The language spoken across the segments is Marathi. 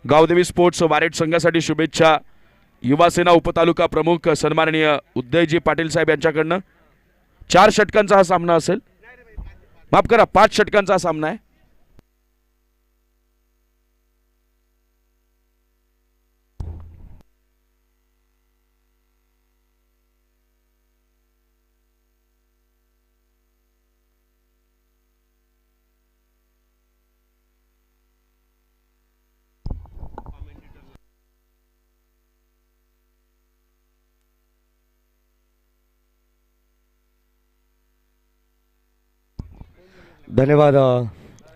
गावदेवी स्पोर्ट्स वारेट संघासाठी शुभेच्छा। युवासेना उपतालुका प्रमुख सन्माननीय उदयजी पाटील साहेब यांच्याकडनं 4 षटकांचा हा सामना असेल, माफ करा 5 षटकांचा हा सामना आहे। धन्यवाद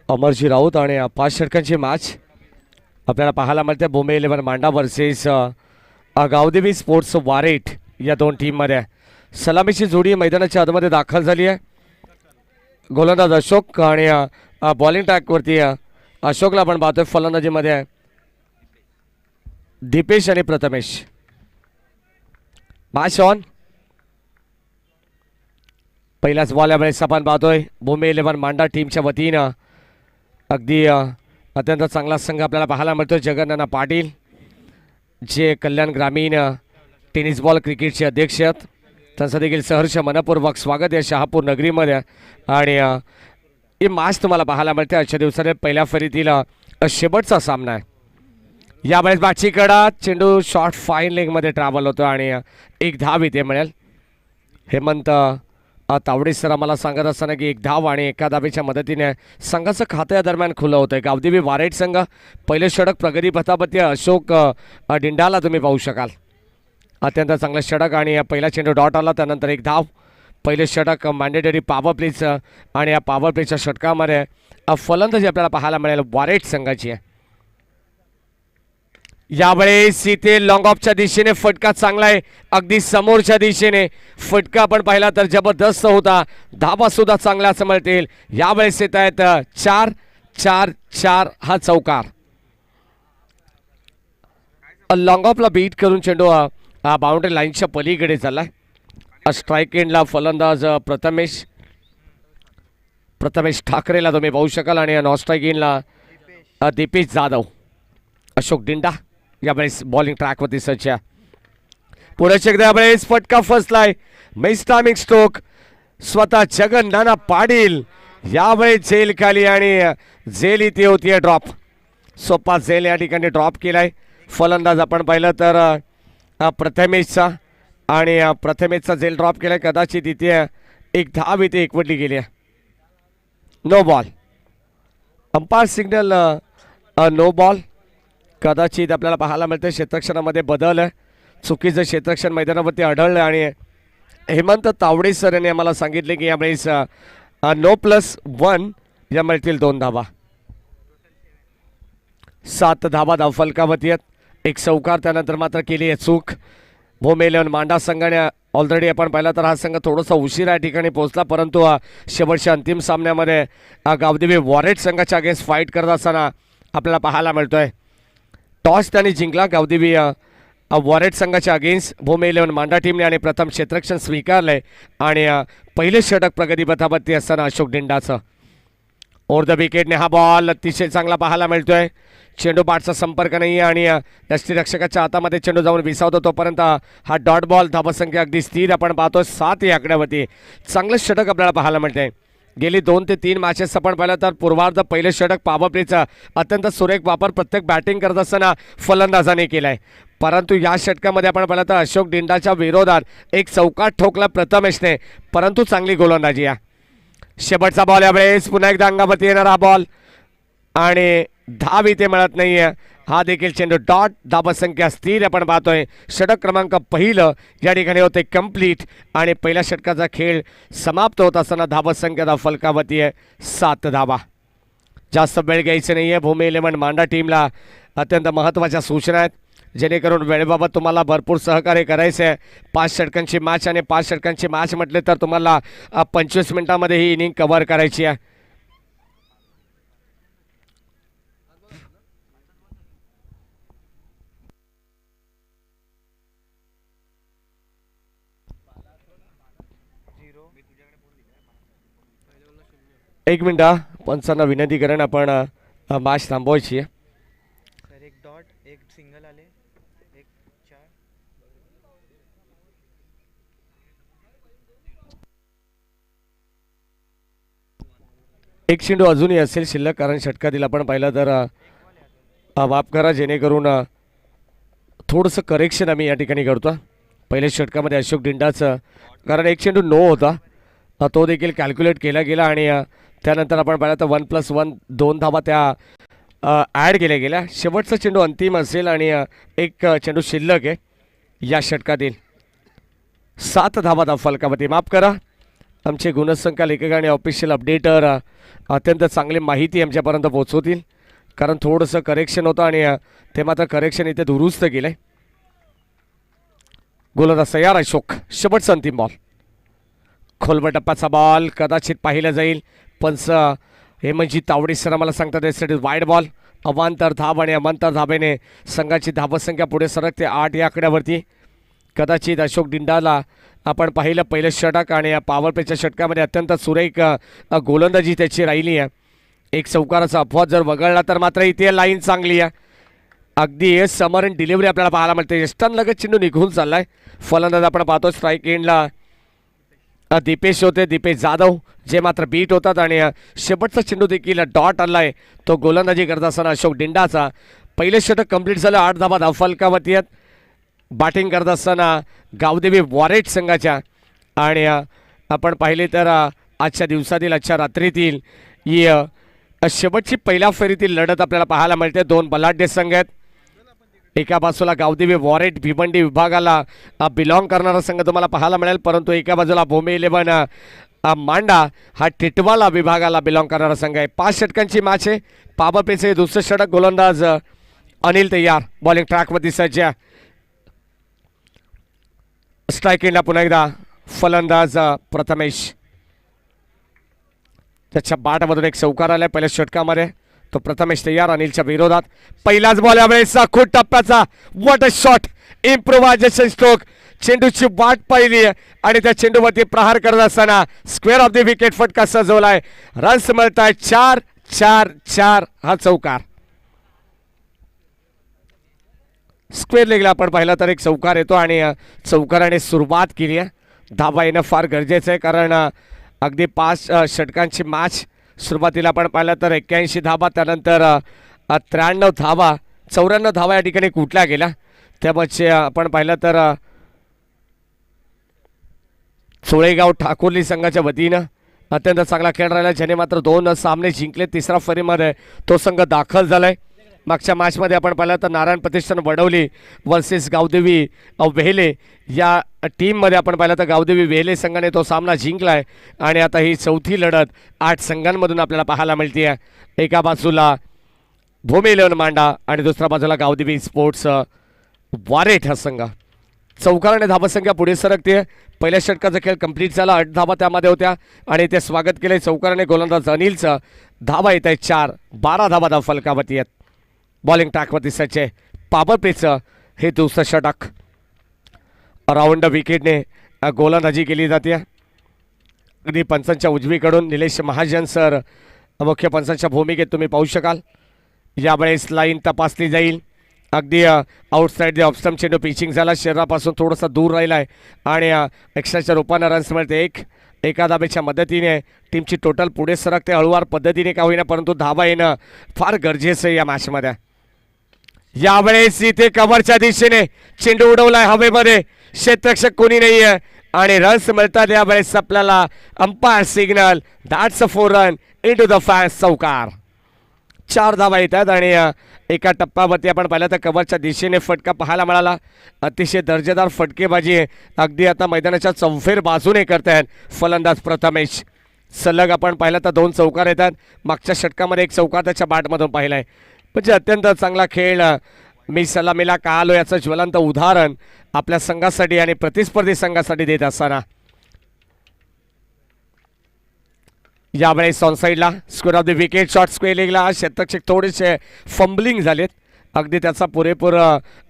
अमरजी राऊत। आणि 5 षटकांची मॅच आपल्याला पाहायला मिळते बॉम्बे 11 मांडा वर्सेस गावदेवी स्पोर्ट्स वारेट या दोन टीममध्ये। सलामीची जोडी मैदानाच्या आतमध्ये दाखल झाली आहे। गोलंदाज अशोक आणि बॉलिंग ट्रॅकवरती अशोकला आपण पाहतोय। फलंदाजीमध्ये दीपेश आणि प्रथमेश। Match on. पहिल्याच बॉल यावेळेस आपण पाहतोय बॉम्बे 11 मांडा टीमच्या वतीनं अगदी अत्यंत चांगला संघ आपल्याला पाहायला मिळतोय। जगन्नाथ पाटील जे कल्याण ग्रामीण टेनिस बॉल क्रिकेटचे अध्यक्ष आहेत, त्यांचं देखील सहर्ष मनपूर्वक स्वागत आहे शहापूर नगरीमध्ये। आणि ही मॅच तुम्हाला पाहायला मिळते आजच्या दिवसाने पहिल्या फेरीतील शेवटचा सामना आहे। यावेळेस बॅटची कडा, चेंडू शॉर्ट फाईन लेगमध्ये ट्रॅव्हल होतो आणि एक धाव इथे मिळेल। हेमंत तावडे सर आम्हाला सांगत असताना की एक धाव आणि एका धावेच्या मदतीने संघाचं खातं या दरम्यान खुलं होतं। गावदेवी वारेट संघ पहिले षटक प्रगती पथापती अशोक डिंडाला तुम्ही पाहू शकाल। अत्यंत चांगलं षटक आणि पहिला चेंडू डॉट आला, त्यानंतर एक धाव। पहिले षटक मॅन्डेटरी पॉवर प्लेचं आणि या पॉवर प्लेच्या षटकामध्ये फलंदाजी आपल्याला पाहायला मिळेल वारेट संघाची आहे। यावेळेस इथे लॉंग ऑफच्या दिशेने फटका चांगला आहे, अगदी समोरच्या दिशेने फटका आपण पाहिला तर जबरदस्त होता। धाबा सुद्धा चांगला असं म्हणता येईल। यावेळेस येत आहेत 4-4-4 हा चौकार। लॉंग ऑफला बीट करून चेंडू बाउंड्री लाईनच्या पलीकडे चाललाय। स्ट्राईक एंडला फलंदाज प्रथमेश ठाकरेला तुम्ही पाहू शकाल आणि नॉन स्ट्राईक एंडला दीपेश जाधव। अशोक डिंडा यावेळेस बॉलिंग ट्रॅकवरती सज्ज। पुढे एकदा यावेळेस फटका फसलाय, मिस टायमिंग स्ट्रोक स्वतः जगन्नाथ पाटील यावेळेस झेल खाली आणि झेल इथे होतीये ड्रॉप। सोपा झेल या ठिकाणी ड्रॉप केलाय। फलंदाज आपण पाहिलं तर प्रथमेशचा आणि प्रथमेशचा झेल ड्रॉप केलाय। कदाचित इथे एक धाव इथे एकवटली गेली आहे। No ball, umpire signal no ball. कदाचित आपल्याला पाहायला मिळते क्षेत्रक्षणामध्ये बदल आहे, चुकीचं क्षेत्रक्षण मैदानावरती आढळलं आणि हेमंत तावडे सर यांनी आम्हाला सांगितले की यावेळेस नो +1 या मिळतील 2 धावा। 7 धावा धावफलकावरती आहेत, एक चौकार। त्यानंतर मात्र केली आहे चूक बॉम्बे 11 मांडा संघाने। ऑलरेडी आपण पाहिलं तर हा संघ थोडासा उशिरा या ठिकाणी पोहोचला, परंतु शेवटच्या अंतिम सामन्यामध्ये गावदेवी वॉरेट संघाच्या अगेन्स्ट फाईट करत असताना आपल्याला पाहायला मिळतोय। टॉस त्यांनी जिंकला गावदेवी वॉरेट संघाच्या अगेन्स्ट बॉम्बे 11 मांडा टीमने आणि प्रथम क्षेत्ररक्षण स्वीकारलंय आणि पहिले षटक प्रगतीपथावरती असताना अशोक डिंडाचं ओव्हर द विकेटने हा बॉल अतिशय चांगला पाहायला मिळतोय। चेंडू पाठचा संपर्क नाही आणि यष्टीरक्षकाच्या हातामध्ये चेंडू जाऊन विसावतो, तोपर्यंत हा डॉट बॉल। धावसंख्या अगदी स्थिर आपण पाहतोय 7 या आकड्यावरती। चांगलं षटक आपल्याला पाहायला मिळतंय। गेली 2 ते 3 मॅचेस आपण पाहिलं तर पूर्वार्ध पहिले षटक पॉवर प्लेचा अत्यंत सुरेख वापर प्रत्येक बॅटिंग करत असताना फलंदाजाने केलाय, परंतु या षटकामध्ये आपण पाहिलं तर अशोक डिंडाच्या विरोधात एक चौकार ठोकला प्रथमेशने, परंतु चांगली गोलंदाजी आहे। शेवटचा बॉल यावेळेस पुन्हा एकदा अंगावरती येणारा बॉल आणि धाव इथे मिळत नाहीये। हा देखील चेंडू डॉट। धावसंख्या स्थिर आपण पाहतोय। षटक क्रमांक पहिलं या ठिकाणी होते कंप्लीट आणि पहिल्या षटकाचा खेळ समाप्त होत असताना धावसंख्या धावफलकावरती आहे 7 धावा। जास्त वेळ घ्यायचं नाहीये। बॉम्बे 11 मांडा टीमला अत्यंत महत्त्वाच्या सूचना आहेत, जेणेकरून वेळेबाबत तुम्हाला भरपूर सहकार्य करायचं आहे। 5 षटकांची मॅच आणि 5 षटकांची मॅच म्हटले तर तुम्हाला 25 मिनिटांमध्ये ही इनिंग कव्हर करायची आहे। एक मिनिट पंचांना विनंती करेन आपण मॅच थांबवायची आहे। सर एक डॉट एक चेंडू अजूनही असेल शिल्लक, कारण षटकातील आपण पाहिलं तर माफ करा, जेणेकरून थोडंसं करेक्शन आम्ही या ठिकाणी करतो. पहिल्या षटकामध्ये अशोक डिंडाचं, कारण एक चेंडू नो होता, तो देखील कॅल्क्युलेट केला गेला आणि त्यानंतर आपण पाहिलं तर 1+1 2 धावा त्या ॲड केल्या गेल्या. शेवटचा चेंडू अंतिम असेल आणि एक चेंडू शिल्लक आहे या षटकातील. 7 धावा फलकावरती. माफ करा, आमचे गुणसंख्या लेखक आणि ऑफिशियल अपडेटर अत्यंत चांगली माहिती आमच्यापर्यंत पोहोचवतील, कारण थोडंसं करेक्शन होतं आणि ते मात्र करेक्शन इथे दुरुस्त केलं आहे. गोलंदाज तयार अशोक. शेवटचा अंतिम बॉल. खोलवर टप्प्याचा बॉल कदाचित पाहिलं जाईल. पंच हेमंतजी तावडे सर आम्हाला सांगतात यासाठी वाईड बॉल. अवांतर धाब आणि अवांतर धाबेने संघाची धावसंख्या पुढे सरकते 8 या आकड्यावरती. कदाचित अशोक डिंडाला आपण पाहिलं पहिलं षटक आणि या पॉवर प्लेच्या षटकामध्ये अत्यंत सुरेख गोलंदाजी त्याची राहिली आहे. एक चौकाराचा अपवाद जर वगळला तर मात्र इथे लाईन चांगली आहे. अगदी समरण डिलिव्हरी आपल्याला पाहायला मिळते. यष्टान लगत चेंडू निघून चाललाय. फलंदाज आपण पाहतो स्ट्राईक एंडला दीपेश होते, दीपेश जाधव, जे मात्र बीट होतात आणि शेवटचा चेंडू देखील डॉट आलाय तो गोलंदाजी करत असताना अशोक डिंडाचा. पहिलं षटक कंप्लीट झालं. 8 धावा धावफलकावरती आहेत. बॅटिंग करत असताना गावदेवी वॉरेट संघाच्या आणि आपण पाहिले तर आजच्या दिवसातील आजच्या रात्रीतील ही शेवटची पहिल्या फेरीतील लढत आपल्याला पाहायला मिळते. 2 बलाढ्य संघ आहेत. एका बाजूला गावदेवी वॉरेट भिवंडी विभागाला बिलॉंग करणारा संघ तुम्हाला पाहायला मिळेल, परंतु एका बाजूला भूमी 11 मांडा हा टिटवाला विभागाला बिलॉंग करणारा संघ आहे. 5 षटकांची मॅच आहे. पॉवर प्लेचे दुसरं षटक. गोलंदाज अनिल तयार. बॉलिंग ट्रॅकवरती सज्ज. स्ट्राईक एंडला पुन्हा एकदा फलंदाज प्रथमेश. त्याच्या बाटमधून एक चौकार आलाय पहिल्या षटकामध्ये. तो प्रथमेश तयार अनिलच्या विरोधात. पहिलाच बॉल यावेळेस खूप टप्प्याचा. What a shot. Improvisation stroke. चेंडूची वाट पाहिली आणि त्या चेंडूवरती प्रहार करत असताना स्क्वेअर ऑफ द विकेट फटका सजवलाय. रन्स मिळत आहेत 4-4-4 हा चौकार. स्क्वेअर लेगला आपण पाहिला तर एक चौकार येतो आणि चौकाराने सुरुवात केली आहे. धावा येणं फार गरजेचं आहे, कारण अगदी 5 षटकांची मॅच. सुरुवातीला आपण पाहिलं तर 81 धावा, त्यानंतर 93 धावा, 94 धावा या ठिकाणी कुठल्या गेल्या. त्यामुळे आपण पाहिलं तर चोळेगाव ठाकुर्ली संघाच्या वतीनं अत्यंत चांगला खेळ राहिला, ज्याने मात्र 2 सामने जिंकले. तिसरा फेरीमध्ये तो संघ दाखल झालाय. मागच्या मॅचमध्ये आपण पाहिलं तर नारायण प्रतिष्ठान वडवली वर्सेस गावदेवी वेहेले या टीममध्ये आपण पाहिलं तर गावदेवी वेहेले संघाने तो सामना जिंकलाय आणि आता ही चौथी लढत 8 संघांमधून आपल्याला पाहायला मिळते आहे. एका बाजूला भूमी 11 मांडा आणि दुसऱ्या बाजूला गावदेवी स्पोर्ट्स वारेठ हा संघ. चौकाराने धावसंख्या पुढे सरकते. पहिल्या षटकाचा खेळ कंप्लीट झाला. 8 धावा त्यामध्ये होत्या आणि ते स्वागत केले चौकाराने गोलंदाज अनिलचं. धावा येत आहेत 4. 12 धावा धावफलकावरती आहेत. बॉलिंग ट्रॅकवरती सच्चे. पॉवर प्लेचं हे दुसरं षटक. राऊंड विकेटने गोलंदाजी केली जाते. अगदी पंचांच्या उजवीकडून निलेश महाजन सर मुख्य पंचांच्या भूमिकेत तुम्ही पाहू शकाल. यावेळेस लाईन तपासली जाईल. अगदी आउटसाईड द ऑफ स्टंप चेंडू पिचिंग झाला. शरीरापासून थोडासा दूर राहिला आहे आणि एक्स्ट्राच्या रूपानं रन्स मिळते. एका धाबेच्या मदतीने टीमची टोटल पुढे सरकते. हळूवार पद्धतीने का होईना, परंतु धाबा येणं फार गरजेचं आहे या मॅचमध्ये. यावेळेस इथे कव्हरच्या दिशेने चेंडू उडवलाय हवेमध्ये. क्षेत्ररक्षक कोणी नाही आहे आणि रन्स मिळतात. यावेळेस आपल्याला umpire signal. That's a 4 run into the fans. चौकार. 4 धावा येतात आणि एका टप्प्यावरती आपण पाहिलं तर कव्हरच्या दिशेने फटका पाहायला मिळाला. अतिशय दर्जेदार फटकेबाजी अगदी आता मैदानाच्या चौफेर बाजूने करतायत फलंदाज प्रथमेश. सलग आपण पाहिलं तर 2 चौकार येतात. मागच्या षटकामध्ये एक चौकार त्याच्या बॅटमधून पाहिलाय. म्हणजे अत्यंत चांगला खेळ मी सलामीला का आलो याचं ज्वलंत उदाहरण आपल्या संघासाठी आणि प्रतिस्पर्धी संघासाठी देत असताना यावेळेस ऑन साईडला square off the wicket shot. Square लेगला क्षेत्ररक्षक थोडेसे फंबलिंग झालेत. अगदी त्याचा पुरेपूर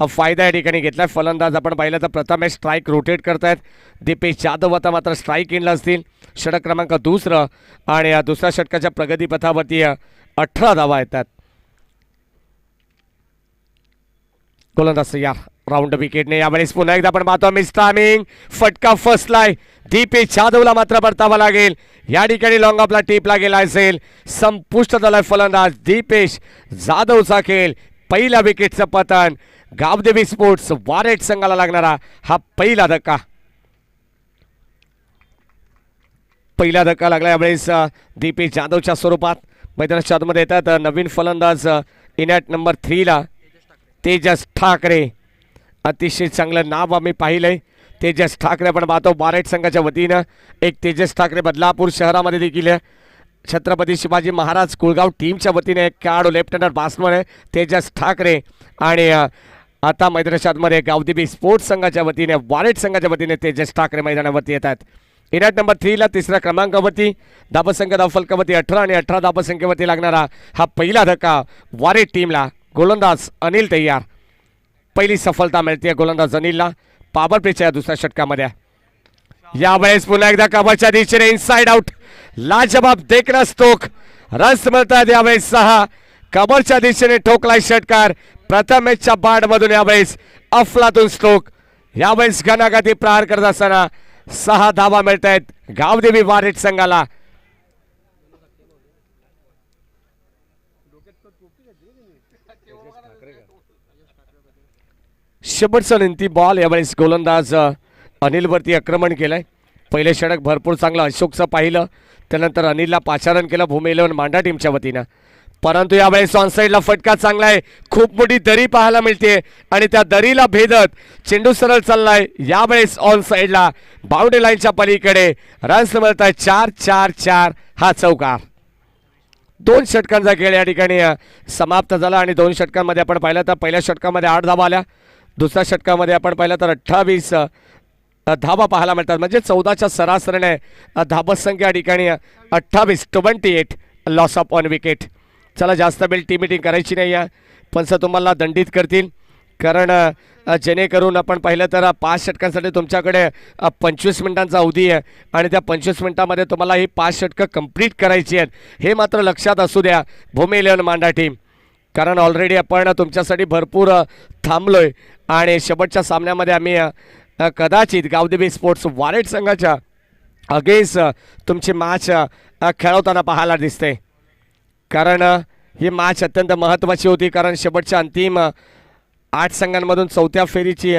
फायदा या ठिकाणी घेतलाय फलंदाज. आपण पाहिलं तर प्रथमेश स्ट्राईक रोटेट करतायत. दीपेश जाधव आता मात्र स्ट्राईक इनला असतील. षटक क्रमांक 2 आणि दुसऱ्या षटकाच्या प्रगतीपथावरती 18 धावा येतात. गोलंदाज तयार. राऊंड विकेटने यावेळेस पुन्हा एकदा आपण पाहतो मिस टायमिंग. फटका फसलाय. दीपेश जाधवला मात्र परतावा लागेल. या ठिकाणी लॉंग ऑफला टीपला गेला असेल. संपुष्ट झालाय फलंदाज दीपेश जाधवचा खेळ. पहिल्या विकेटचं पतन. गावदेवी स्पोर्ट्स वारेट संघाला लागणारा हा पहिला धक्का. पहिला धक्का लागला यावेळेस दीपेश जाधवच्या स्वरूपात. मैदानाच्या आतमध्ये येतात नवीन फलंदाज इन ॲट नंबर 3 ला तेजस ठाकरे. अतिशय चांगलं नाव आम्ही पाहिलंय तेजस ठाकरे. आपण पाहतो वारेट संघाच्या वतीनं एक तेजस ठाकरे बदलापूर शहरामध्ये देखील छत्रपती शिवाजी महाराज कुळगाव टीमच्या वतीने एक खेळाडू लेफ्ट हँडर बॅट्समन आहे तेजस ठाकरे. आणि आता मैदानाच्या आतमध्ये गावदेवी स्पोर्ट्स संघाच्या वतीने वारेट संघाच्या वतीने तेजस ठाकरे मैदानावरती येतात. इन ॲट नंबर 3 ला तिसऱ्या क्रमांकावरती धावसंख्या धावफलकावरती 18 आणि 18 धावसंख्येवरती लागणारा हा पहिला धक्का वारेट टीमला. गोलंदाज अनिल तयार. पहिली सफलता मिळते गोलंदाज अनिलला पॉवर प्लेच्या या दुसऱ्या षटकामध्ये. यावेळेस पुन्हा एकदा कव्हरच्या दिशेने इनसाइड आउट. लाजवाब देखना स्ट्रोक. रन्स मिळतात यावेळेस 6. कव्हरच्या दिशेने ठोकलाय षटकार. प्रथम मॅचच्या बाडमधून यावेळेस अफलातून स्ट्रोक. यावेळेस घणाघाती प्रहार करत असताना 6 धावा मिळत आहेत गावदेवी वारेट संघाला. शेवटचा निंती बॉल. यावेळेस गोलंदाज अनिलवरती आक्रमण केलंय. पहिले षटक भरपूर चांगलं अशोकचं पाहिलं. त्यानंतर अनिलला पाचारण केलं भूमी 11 मांडा टीमच्या वतीनं. परंतु यावेळेस ऑन साईडला फटका चांगला आहे. खूप मोठी दरी पाहायला मिळते आणि त्या दरीला भेदत चेंडू सरळ चाललाय. यावेळेस ऑन साईडला बाउंड्री लाईनच्या पलीकडे रन्स मिळत आहे 4-4-4 हा चौकार. 2 षटकांचा खेळ या ठिकाणी समाप्त झाला आणि 2 षटकांमध्ये आपण पाहिलं तर पहिल्या षटकामध्ये 8 धावा आल्या. दुसऱ्या षटकामध्ये आपण पाहिलं तर 28 धावा पाहायला मिळतात. म्हणजे 14च्या सरासरीने धावसंख्या या ठिकाणी 28 लॉस ऑफ ऑन विकेट. चला जास्त वेळ टीम मीटिंग करायची नाही आहे. पंच तुम्हाला दंडित करतील कारण जेणेकरून आपण पाहिलं तर 5 षटकांसाठी तुमच्याकडे 25 मिनिटांचा अवधी आहे आणि त्या 25 मिनिटांमध्ये तुम्हाला ही 5 षटकं कंप्लीट करायची आहेत. हे मात्र लक्षात असू द्या भूमी 11 मांडा टीम. कारण ऑलरेडी आपण तुमच्यासाठी भरपूर थांबलोय आणि शेवटच्या सामन्यामध्ये आम्ही कदाचित गावदेवी स्पोर्ट्स वारेट संघाच्या अगेन्स्ट तुमची मॅच खेळवताना पाहायला दिसते. कारण ही मॅच अत्यंत महत्त्वाची होती. कारण शेवटच्या अंतिम 8 संघांमधून 4थ्या फेरीची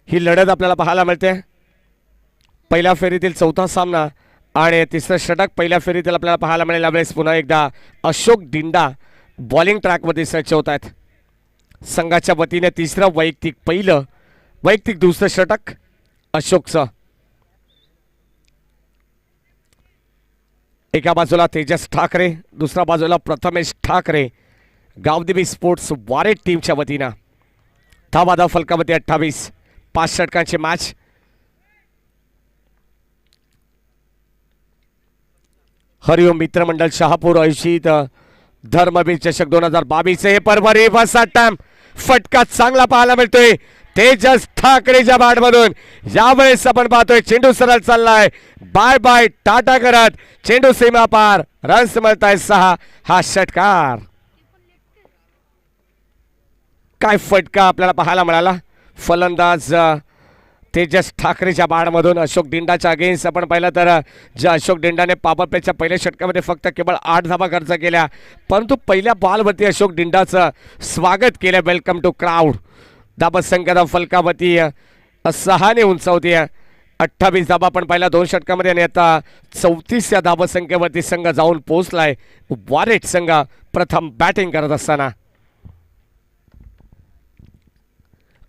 ही लढत आपल्याला पाहायला मिळते. पहिल्या फेरीतील 4था सामना आणि तिसरं षटक पहिल्या फेरीतील आपल्याला पाहायला मिळेल. यावेळेस पुन्हा एकदा अशोक डिंडा बॉलिंग ट्रॅकमध्ये सज्ज होत आहेत. संघाच्या वतीने तिसरं वैयक्तिक दुसरं षटक अशोकचं. एका बाजूला तेजस ठाकरे दुसऱ्या बाजूला प्रथमेश ठाकरे गावदेवी स्पोर्ट्स वारेट टीमच्या वतीनं. धावा धाव फलकावरती 28. 5 षटकांची मॅच. हरिओम मित्रमंडळ शहापूर आयोजित धर्मवीर चषक 2022 हे परभणी फर्स्ट टाइम. फटका चांगला पाहायला मिळतोय तेजस ठाकरेच्या बॅटमधून. यावेळेस आपण पाहतोय चेंडू सरळ चाललाय. बाय बाय टाटा करत चेंडू सीमा पार. रन्स मिळताय 6 हा षटकार. काय फटका आपल्याला पाहायला मिळाला. फलंदाज तेजस ठाकरेच्या बॅटमधून अशोक डिंडाच्या अगेन्स्ट आपण पाहिलं तर ज्या अशोक डिंडाने पॉवर प्लेच्या पहिल्या षटकामध्ये फक्त केवळ 8 धावा खर्च केल्या. परंतु पहिल्या बॉलवरती अशोक डिंडाचं स्वागत केलं. Welcome to crowd. धावसंख्या फलकावरती 6 ने उंचावती. 28 धावा आपण पहिल्या 2 षटकामध्ये आणि आता 34 धावसंख्येवरती संघ जाऊन पोहोचलाय. वारेट संघ प्रथम बॅटिंग करत असताना.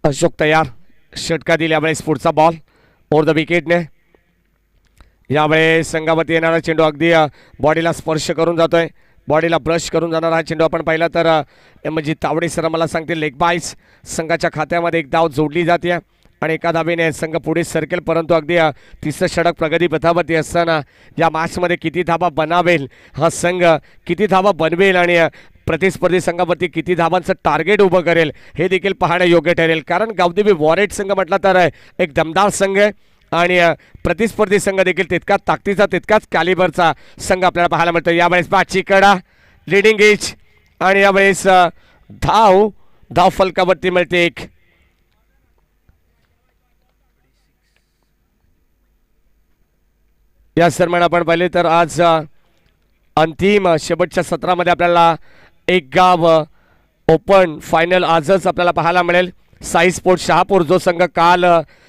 अशोक तयार. षटका दिली. यावेळेस पुढचा बॉल ओव्हर द विकेटने. यावेळेस संघावरती येणारा चेंडू अगदी बॉडीला स्पर्श करून जातोय. बॉडीला ब्रश करून जाणारा हा चेंडू आपण पाहिला तर म्हणजे तावडे सर मला सांगतील लेग बाईस. संघाच्या खात्यामध्ये एक धाव जोडली जाते आणि एका धावेने संघ पुढे सरकेल. परंतु अगदी तिसरं षटक प्रगती पथावरती असताना या मॅचमध्ये किती धावा बनावेल हा संघ, किती धावा बनवेल आणि प्रतिस्पर्धी संघावरती किती धावांचं टार्गेट उभं करेल हे देखील पाहणं योग्य ठरेल. कारण गावदेवी वारेट संघ म्हटला तर एक दमदार संघ आहे आणि प्रतिस्पर्धी संघ देखील तितकाच ताकदीचा तितकाच कॅलिबरचा संघ आपल्याला पाहायला मिळतो. यावेळेस बॅटची कडा लिडिंग एज आणि यावेळेस धाव धाव फलकावरती मिळते एक. या दरम्यान आपण पाहिले तर आज अंतिम शेवटच्या सत्रामध्ये आपल्याला एक गाव ओपन फायनल आजच आपल्याला पाहायला मिळेल. साई स्पोर्ट शहापूर जो संघ काल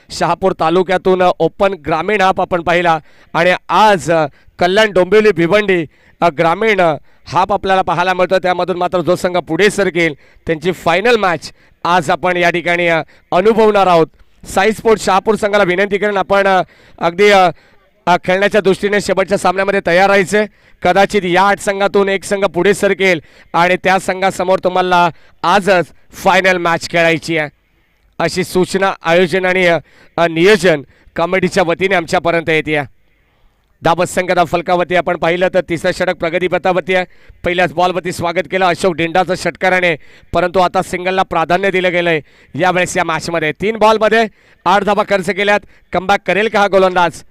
शहापूर तालुक्यातून ओपन ग्रामीण हाफ आपण पाहिला आणि आज कल्याण डोंबिवली भिवंडी ग्रामीण हाफ आपल्याला पाहायला मिळतो. त्यामधून मात्र जो संघ पुढे सरकेल त्यांची फायनल मॅच आज आपण या ठिकाणी अनुभवणार आहोत. साई स्पोर्ट शहापूर संघाला विनंती करेन आपण अगदी खेळण्याच्या दृष्टीने शेवटच्या सामन्यामध्ये तयार राहायचे. कदाचित या 8 संघातून एक संघ पुढे सरकेल आणि त्या संघासमोर तुम्हाला आजच फायनल मॅच खेळायची आहे अशी सूचना आयोजन आणि नियोजन कमिटीच्या वतीने आमच्यापर्यंत येते. दाबत संघाचा फलकावरती आपण पाहिलं तर तिसरं षटक प्रगती पथावरती आहे. पहिल्याच बॉलवरती स्वागत केलं अशोक डिंडाचं षटकाराने, परंतु आता सिंगलला प्राधान्य दिलं गेलंय यावेळेस या मॅचमध्ये. 3 बॉलमध्ये 8 धावा खर्च केल्यात. कमबॅक करेल का हा गोलंदाज?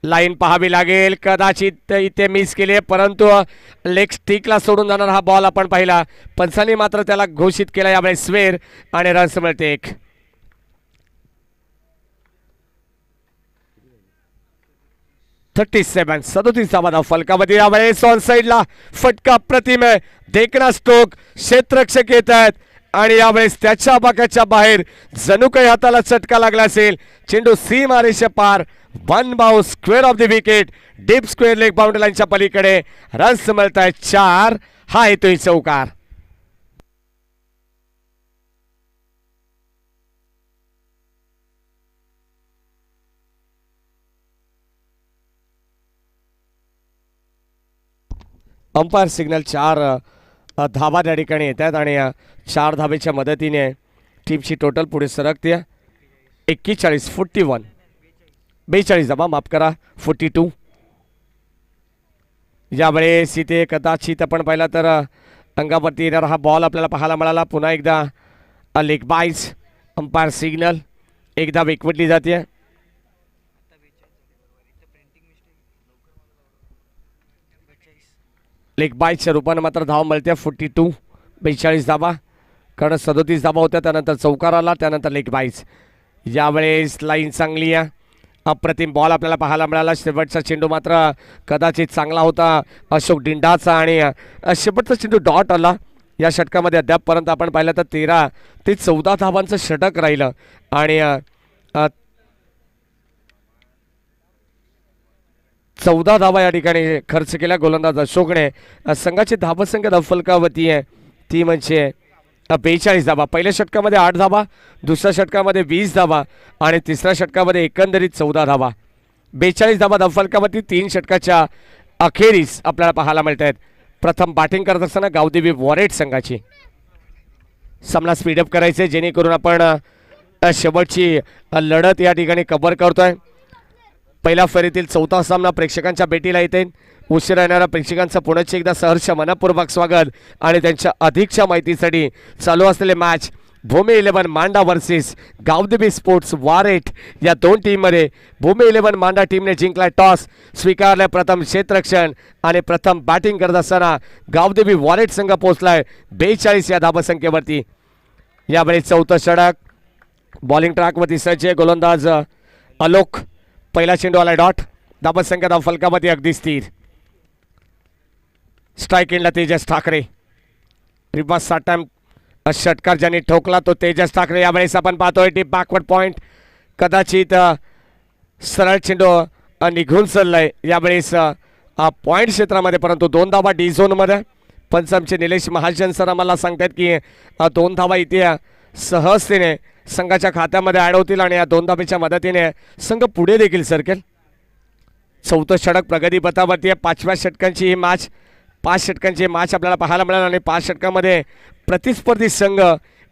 लाईन पाहावी लागेल. कदाचित इथे मिस केली परंतु लेग स्टिकला सोडून जाणार हा बॉल आपण पाहिला. पंचांनी मात्र त्याला घोषित केला यावेळेस स्वेर आणि रन्स मिळते एक. सदोतीस धावा फलकामध्ये यावेळेस ऑन साईडला फटका प्रतिम आहे. देखना स्ट्रोक क्षेत्ररक्षक येत आहेत आणि यावेळेस त्याच्या बाकाच्या बाहेर जणू काही हाताला चटका लागला असेल. चेंडू सीमारेषे पार. 1 bounce square off the wicket. Deep square leg boundary लाईनच्या पलीकडे रन्स मिळत आहेत 4. हा येतोय चौकार. अंपायर सिग्नल 4 धावा त्या ठिकाणी येतात आणि 4 धावेच्या मदतीने टीमची टोटल पुढे सरकते. 42 धावा माफ करा 42. यावेळेस इथे कदाचित आपण पाहिला तर अंगावरती येणारा हा बॉल आपल्याला पाहायला मिळाला. पुन्हा एकदा लेग बाईज. अंपायर सिग्नल एकदा एकवटली जाते. लेग बाईजच्या रूपाने मात्र धाव मिळते 42 धावा. कारण 37 धावा होत्या, त्यानंतर चौकार आला, त्यानंतर लेग बाईज. यावेळेस लाईन चांगली आहे. अप्रतिम बॉल आपल्याला पाहायला मिळाला. शेवटचा चेंडू मात्र कदाचित चांगला होता अशोक डिंडाचा आणि शेवटचा चेंडू डॉट आला. या षटकामध्ये अद्यापपर्यंत आपण पाहिलं तर 13 ते 14 धावांचं षटक राहिलं आणि 14 धावा या ठिकाणी खर्च केल्या गोलंदाज अशोकने. संघाची धावसंख्या फलकावरती आहे ती म्हणजे 42 धावा. पहिल्या षटकामध्ये 8 धावा, दुसऱ्या षटकामध्ये 20 धावा आणि तिसऱ्या षटकामध्ये एकंदरीत 14 धावा. 42 धावा धावफलकावरती 3 षटकाच्या अखेरीस आपल्याला पाहायला मिळत आहेत. प्रथम बॅटिंग करत असताना गावदेवी वॉरेट संघाची. सामना स्पीडअप करायचे जेणेकरून आपण शेवटची लढत या ठिकाणी कव्हर करतोय. पहिल्या फेरीतील 4था सामना प्रेक्षकांच्या भेटीला येते. उशिरा येणाऱ्या प्रेक्षकांचं पुण्याचे एकदा सहर्ष मनपूर्वक स्वागत आणि त्यांच्या अधिकच्या माहितीसाठी चालू असलेले मॅच भूमी 11 मांडा वर्सेस गावदेवी स्पोर्ट्स वारेट या 2 टीममध्ये भूमी 11 मांडा टीमने जिंकलाय टॉस, स्वीकारले प्रथम क्षेत्ररक्षण आणि प्रथम बॅटिंग करत असताना गावदेवी वारेट संघ पोहोचलाय 42 या धावसंख्येवरती. यावेळी 4थं षटक. बॉलिंग ट्रॅकवरती सज्ज गोलंदाज अलोक. पहिला चेंडू आला डॉट. धावसंख्या धावफलकावरती अगदी स्थिर. स्ट्राईक एंडला तेजस ठाकरे. रिवर्स टाइम षटकार ज्यांनी ठोकला तो तेजस ठाकरे. यावेळेस आपण पाहतोय डीप बॅकवर्ड पॉइंट. कदाचित सरळ चेंडू निघून चाललाय यावेळेस पॉइंट क्षेत्रामध्ये, परंतु 2 धावा डी झोनमध्ये. पंचमचे निलेश महाजन सर आम्हाला सांगतात की 2 धावा इथे सहजतेने संघाच्या खात्यामध्ये ॲड होतील आणि या 2 धावेच्या मदतीने संघ पुढे देखील सरकेल. 4थं षटक प्रगती पथावरती आहे. 5व्या षटकांची ही मॅच 5 षटकांची मॅच आपल्याला पाहायला मिळाली आणि 5 षटकामध्ये प्रतिस्पर्धी संघ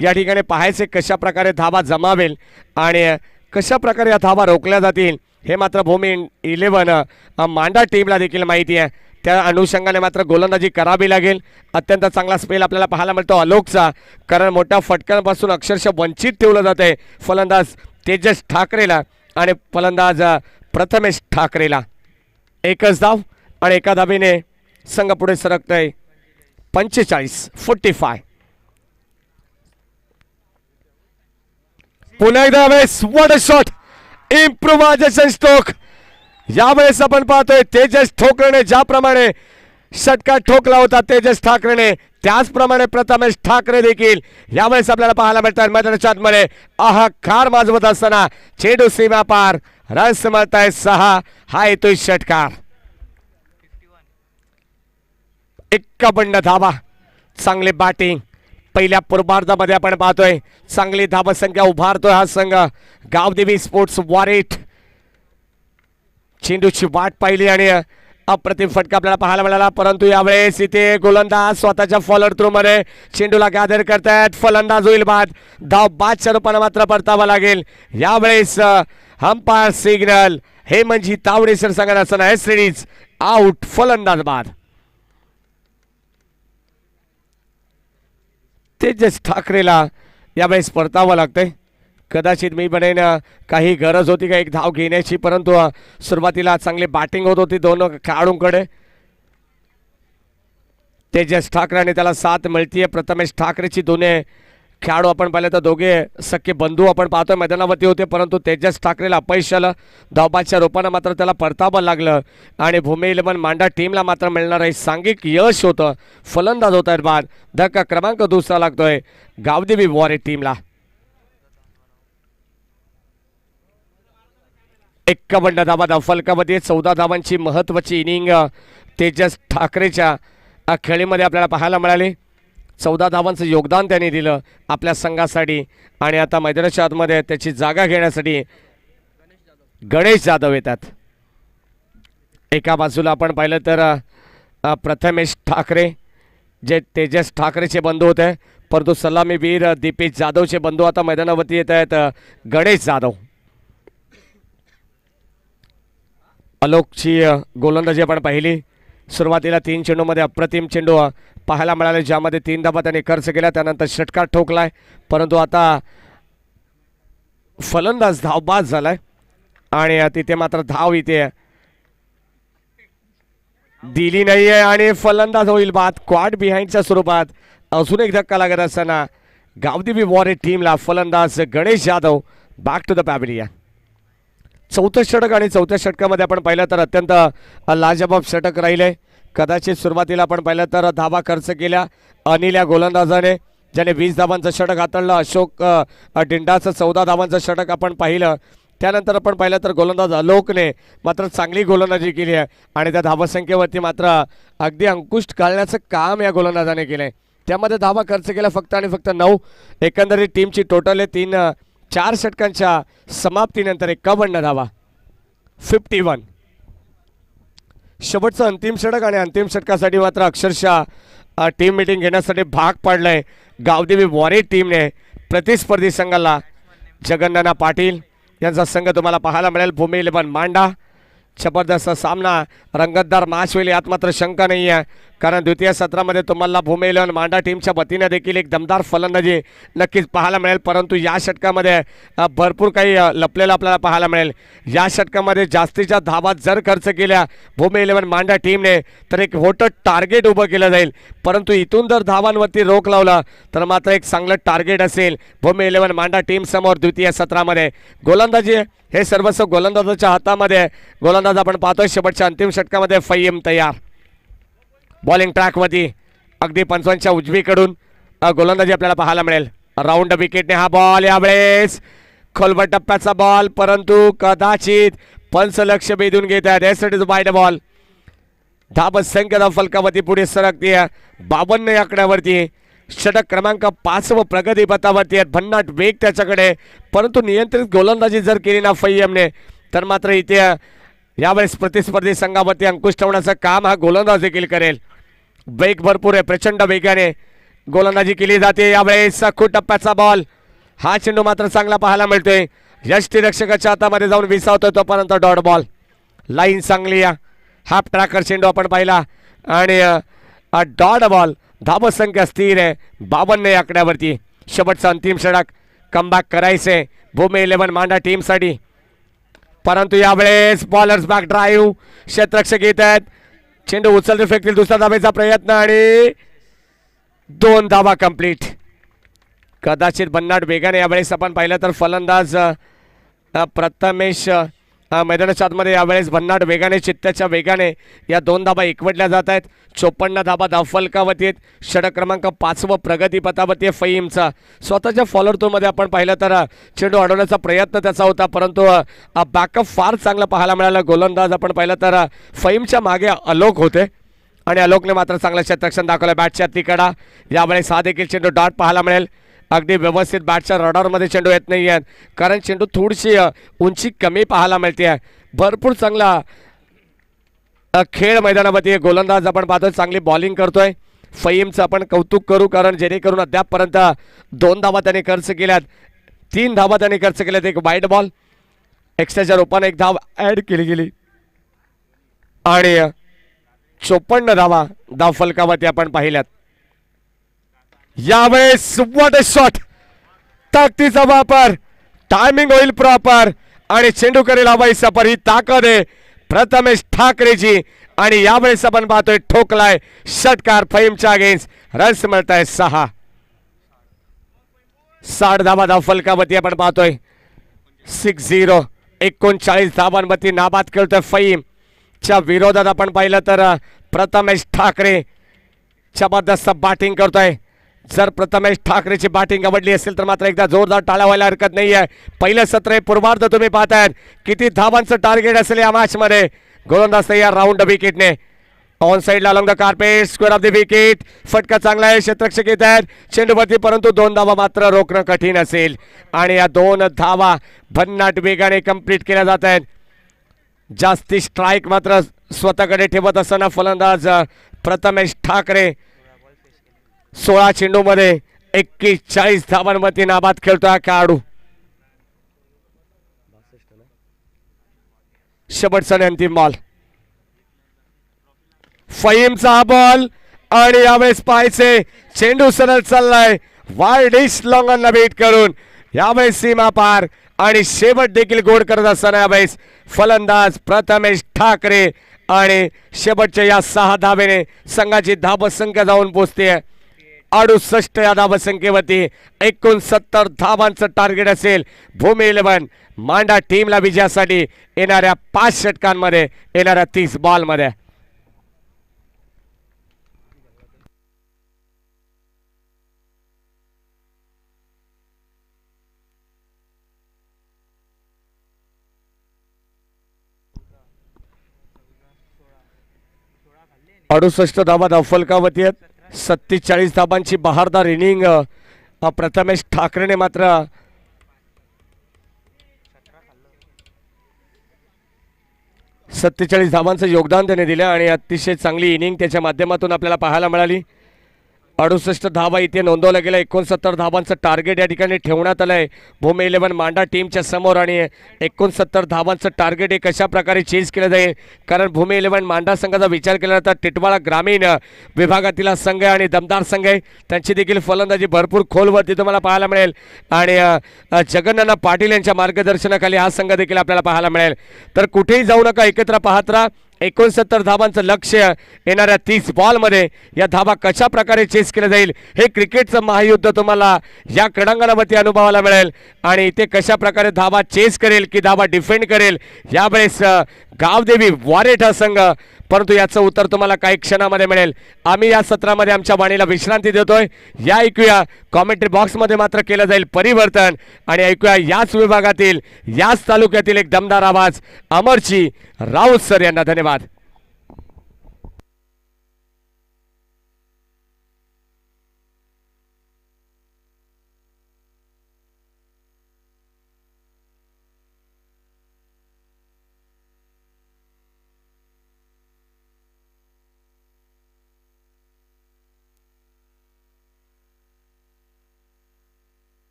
या ठिकाणी पाहायचे कशा प्रकारे धावा जमावेल आणि कशा प्रकारे या धावा रोखल्या जातील हे मात्र भूमी 11 मांडा टीमला देखील माहिती आहे. त्या अनुषंगाने मात्र गोलंदाजी करावी लागेल. अत्यंत चांगला स्पेल आपल्याला पाहायला मिळतो अलोकचा, कारण मोठ्या फटक्यांपासून अक्षरशः वंचित ठेवलं जाते फलंदाज तेजस ठाकरेला आणि फलंदाज प्रथमेश ठाकरेला. एकच धाव आणि एका धावेने संघ पुढे सरकतोय 45-45. पुन्हा एकदा वेळेस what a shot, improvisation stroke. यावेळेस आपण पाहतोय तेजस ठाकरेने ज्याप्रमाणे षटकार ठोकला होता तेजस ठाकरेने, त्याचप्रमाणे प्रथमेश ठाकरे देखील यावेळेस आपल्याला पाहायला मिळतात मैदानाच्या आतमध्ये. आहाकार माजवत असताना चेंडू सीमा पार, रन मिळताय 6. हा येतोय षटकार. 51 धावा. चांगले बॅटिंग पहिल्या पूर्वार्धामध्ये आपण पाहतोय. चांगली धावसंख्या उभारतोय हा संघ. गावदेवी स्पोर्ट्स वारेट चेंडूची वाट पाहिली आणि अप्रतिम फटका आपल्याला पाहायला मिळाला, परंतु यावेळेस इथे गोलंदाज स्वतःच्या फॉलोअर थ्रू मध्ये चेंडूला गॅदर करतायत. फलंदाज होईल बाद. धाव बादच्या रूपाने मात्र परतावा लागेल. यावेळेस अंपायर सिग्नल हे म्हणजे तावडे सर सांगत असताना सिरीज आउट, फलंदाज बाद. तेजस ठाकरेला यावेळेस परतावं लागतंय. कदाचित मी म्हणेन काही गरज होती का एक धाव घेण्याची, परंतु सुरुवातीला चांगली बॅटिंग होत होती दोन खेळाडूंकडे. तेजस ठाकरे आणि त्याला साथ मिळतीये प्रथमेश ठाकरेची. दोन्ही खेळाडू आपण पाहिले तर दोघे सख्खे बंधू आपण पाहतोय मैदानावरती होते, परंतु तेजस ठाकरेला अपयश आलं. धावबाच्या रूपानं मात्र त्याला परतावं लागलं आणि भूमी 11 मांडा टीमला मात्र मिळणार आहे सांघिक यश होतं. फलंदाज होत आहेत बाद. धक्का क्रमांक दुसरा लागतोय गावदेवी वॉरेट टीमला. 51 धावा फलकामध्ये 14 धावांची महत्वाची इनिंग तेजस ठाकरेच्या खेळीमध्ये आपल्याला पाहायला मिळाली. 14 धावांचं योगदान त्यांनी दिलं आपल्या संघासाठी आणि आता मैदानाच्या आतमध्ये त्याची जागा घेण्यासाठी गणेश जाधव येतात. एका बाजूला आपण पाहिलं तर प्रथमेश ठाकरे जे तेजस ठाकरेचे बंधू होते, परंतु सलामीवीर दीपेश जाधवचे बंधू आता मैदानावरती येत आहेत गणेश जाधव. आलोकची गोलंदाजी आपण पाहिली. सुरुवातीला 3 चेंडूमध्ये अप्रतिम चेंडू पाहायला मिळाले, ज्यामध्ये 3 धावा त्याने खर्च केला, त्यानंतर षटकार ठोकलाय, परंतु आता फलंदाज धावबाज झालाय आणि तिथे मात्र धाव इथे दिली नाहीये आणि फलंदाज होईल बाद. क्वाड बिहाइंडच्या स्वरूपात अजून एक धक्का लागत असताना गावदेवी वॉरेट टीमला फलंदाज Ganesh Jadhav back to the pavilion. चौथं षटक आणि चौथ्या षटकामध्ये आपण पाहिलं तर अत्यंत लाजबाब षटक राहिले. कदाचित सुरुवातीला आपण पाहिलं तर धावा खर्च केल्या अनिल या गोलंदाजाने, ज्याने 20 धावांचं षटक हाताळलं. अशोक डिंडाचं 14 धावांचं षटक आपण पाहिलं. त्यानंतर आपण पाहिलं तर गोलंदाज आलोकने मात्र चांगली गोलंदाजी केली आहे आणि त्या धावसंख्येवरती मात्र अगदी अंकुश घालण्याचं काम या गोलंदाजाने केलं आहे. त्यामध्ये धावा खर्च केल्या फक्त आणि फक्त 9. एकंदरीत टीमची टोटल आहे 4 षटकांच्या समाप्तीनंतर 51 धावा. 51 शेवटचं अंतिम षटक आणि अंतिम षटकासाठी मात्र अक्षरशः टीम मीटिंग घेण्यासाठी भाग पाडलंय गावदेवी वॉरेट टीमने. प्रतिस्पर्धी संघाला जगन्नाना पाटील यांचा संघ तुम्हाला पाहायला मिळेल. भूमी 11 मांडा. जबरदस्त सामना, रंगतदार मॅच होईल यात मात्र शंका नाही आहे, कारण द्वितीय सत्रामध्ये तुम्हाला भूमी 11 मांडा टीमच्या वतीने देखील एक दमदार फलंदाजी नक्कीच पाहायला मिळेल. परंतु या षटकामध्ये भरपूर काही लपलेलं आपल्याला पाहायला मिळेल. या षटकामध्ये जास्तीच्या धावा जर खर्च केल्या भूमी 11 मांडा टीमने तर एक मोठं टार्गेट उभं केलं जाईल, परंतु इथून जर धावांवरती रोख लावला तर मात्र एक चांगलं टार्गेट असेल भूमी 11 मांडा टीम समोर द्वितीय सत्रामध्ये. गोलंदाजी हे सर्वस्व गोलंदाजाच्या हातामध्ये. गोलंदाज आपण पाहतोय शेवटच्या अंतिम षटकामध्ये फय्यम तयार. बॉलिंग ट्रॅकमध्ये अगदी पंचांच्या उजवीकडून गोलंदाजी आपल्याला पाहायला मिळेल. राऊंड विकेटने हा बॉल यावेळेस खोलवर टप्प्याचा बॉल, परंतु कदाचित पंच लक्ष वेधून घेत आहेत. It is wide ball. धाब संख्या फलकावरती पुढे सरकते 52 या आकड्यावरती. षटक क्रमांक 5 व प्रगती पथावरती आहेत. भन्नाट वेग त्याच्याकडे, परंतु नियंत्रित गोलंदाजी जर केली ना फय्यमने तर मात्र इथे यावेळेस प्रतिस्पर्धी संघावरती अंकुश ठेवण्याचं काम हा गोलंदाज देखील करेल. वेग भरपूर आहे, प्रचंड वेगाने गोलंदाजी केली जाते. यावेळेस खूप टप्प्याचा बॉल. हा चेंडू मात्र चांगला पाहायला मिळतोय. यष्टीरक्षकाच्या हातामध्ये जाऊन विसावतोय तोपर्यंत डॉट बॉल. लाईन चांगली आहे. हाफ ट्रॅकर चेंडू आपण पाहिला आणि डॉट बॉल. धावसंख्या स्थिर आहे 52 या आकड्यावरती. शेवटचा अंतिम षटक कमबॅक करायचे भूमी 11 मांडा टीमसाठी, परंतु यावेळेस बॉलर्स बॅक ड्राईव्ह. क्षेत्ररक्षक येत आहेत. चेंडू उचलते फेकतील. दुसऱ्या धावेचा प्रयत्न आणि 2 धावा कंप्लीट. कदाचित भन्नाट वेगाने यावेळेस आपण पाहिलं तर फलंदाज प्रथमेश मैदानाच्या आतमध्ये यावेळेस भन्नाट वेगाने चित्त्याच्या वेगाने या 2 धाबा एकवटल्या जात आहेत. 54 धाबा धावफलकावरती आहेत. षटक क्रमांक 5 प्रगतीपथावरती आहे फईमचा. स्वतःच्या फॉलोअर मध्ये आपण पाहिलं तर चेंडू अडवण्याचा प्रयत्न त्याचा होता, परंतु बॅकअप फार चांगला पाहायला मिळाला. गोलंदाज आपण पाहिलं तर फईमच्या मागे अलोक होते आणि अलोकने मात्र चांगलं क्षेत्ररक्षण दाखवलं. बॅटच्या तिकडा यावेळेस हा देखील चेंडू डॉट पाहायला मिळेल. अगदी व्यवस्थित बॅटच्या रडारमध्ये चेंडू येत नाही आहे, कारण चेंडू थोडीशी उंची कमी पाहायला मिळते आहे. भरपूर चांगला खेळ मैदानामध्ये गोलंदाज आपण पाहतोय, चांगली बॉलिंग करतोय. फईमचं आपण कौतुक करू, कारण जेणेकरून अद्यापपर्यंत 2 धाबा त्याने खर्च केल्यात, 3 धाबा त्याने खर्च केल्यात. एक वाईट बॉल एक्स्ट्राच्या रूपाने 1 धाव ऍड केली गेली आणि 54 धावा धावफलकावरती आपण पाहिल्यात. यावेळेस व्हॉट अ शॉट, ताकदीचा वापर, टायमिंग होईल प्रॉपर आणि चेंडू करेल हवाई सफर. ही ताकद आहे प्रथमेश ठाकरेची आणि यावेळेस आपण पाहतोय ठोकलाय षटकार फईमच्या अगेन्स्ट. रन्स मिळत आहे 6. 60 धावा धावफलकावरती आपण पाहतोय. 6-0 39 धावांवरती नाबाद खेळतोय फईमच्या विरोधात. आपण पाहिलं तर प्रथमेश ठाकरे जबरदस्त बॅटिंग करतोय. जर प्रथमेश ठाकरेची बॅटिंग आवडली असेल तर मात्र एकदा जोरदार टाळ्या व्हायला हरकत नाही आहे. पहिलं सत्र पूर्वार्ध तुम्ही पाहतायत. किती धावांचं टार्गेट असेल या मॅच मध्ये. गोलंदाज तयार राऊंड विकेटने ऑन साइडला along the carpet, square off the wicket. फटका चांगला आहे, क्षेत्ररक्षक येत आहेत चेंडूवरती, परंतु 2 धावा मात्र रोखणं कठीण असेल आणि या 2 धावा भन्नाट वेगाने कंप्लीट केल्या जात आहेत. जास्ती स्ट्राईक मात्र स्वतःकडे ठेवत असताना फलंदाज प्रथमेश ठाकरे 16 चेंडूमध्ये 41 धावांवरती नाबाद खेळतोय खेळाडू. शेवटचा आणि अंतिम बॉल फईमचा हा बॉल आणि यावेळेस पाहायचे चेंडू सरळ चाललाय वाईडिश लॉंगांना बीट करून यावेळेस सीमा पार आणि शेवट देखील गोड करत असताना यावेळेस फलंदाज प्रथमेश ठाकरे आणि शेवटच्या या 6 धावेने संघाची धावसंख्या जाऊन पोहोचते 68 या धावसंख्येवरती. 69 धावांचं टार्गेट असेल भूमी 11 मांडा टीमला विजयासाठी येणाऱ्या 5 षटकांमध्ये, येणाऱ्या 30 बॉलमध्ये. अडुसष्ट धावा धावफलकावरती आहेत. 47 धाबांची बहारदार इनिंग प्रथमेश ठाकरेने मात्र सत्तेचाळीस धावांचं योगदान त्याने दिलं आणि अतिशय चांगली इनिंग त्याच्या माध्यमातून आपल्याला पाहायला मिळाली. 68 धावा इथे नोंदवल्या गेल्या. 69 धावांचं टार्गेट या ठिकाणी ठेवण्यात आलंय भूमी 11 मांडा टीमच्या समोर आणि 69 धावांचं टार्गेट हे कशा प्रकारे चेज केलं जाईल, कारण भूमी 11 मांडा संघाचा विचार केला तर टिटवाळा ग्रामीण विभागातील संघ आहे आणि दमदार संघ आहे. त्यांची देखील फलंदाजी भरपूर खोलवरती तुम्हाला पाहायला मिळेल आणि जगन्नाथ पाटील यांच्या मार्गदर्शनाखाली हा संघ देखील आपल्याला पाहायला मिळेल. तर कुठेही जाऊ नका, एकत्र पाहत राहा. 69 धावांचं लक्ष्य येणाऱ्या 30 बॉलमध्ये या धावा कशा प्रकारे चेस केलं जाईल हे क्रिकेटचं महायुद्ध तुम्हाला या क्रीडांगणावरती अनुभवायला मिळेल आणि इथे कशा प्रकारे धावा चेस करेल की धावा डिफेंड करेल यावेळेस गावदेवी वारेठ हा संघ, परंतु याचं उत्तर तुम्हाला काही क्षणामध्ये मिळेल. आम्ही या सत्रामध्ये आमच्या वाणीला विश्रांती देतोय. या ऐकूया कॉमेंट्री बॉक्समध्ये मात्र केलं जाईल परिवर्तन आणि ऐकूया याच विभागातील याच तालुक्यातील एक दमदार आवाज अमरची राऊत सर यांना धन्यवाद.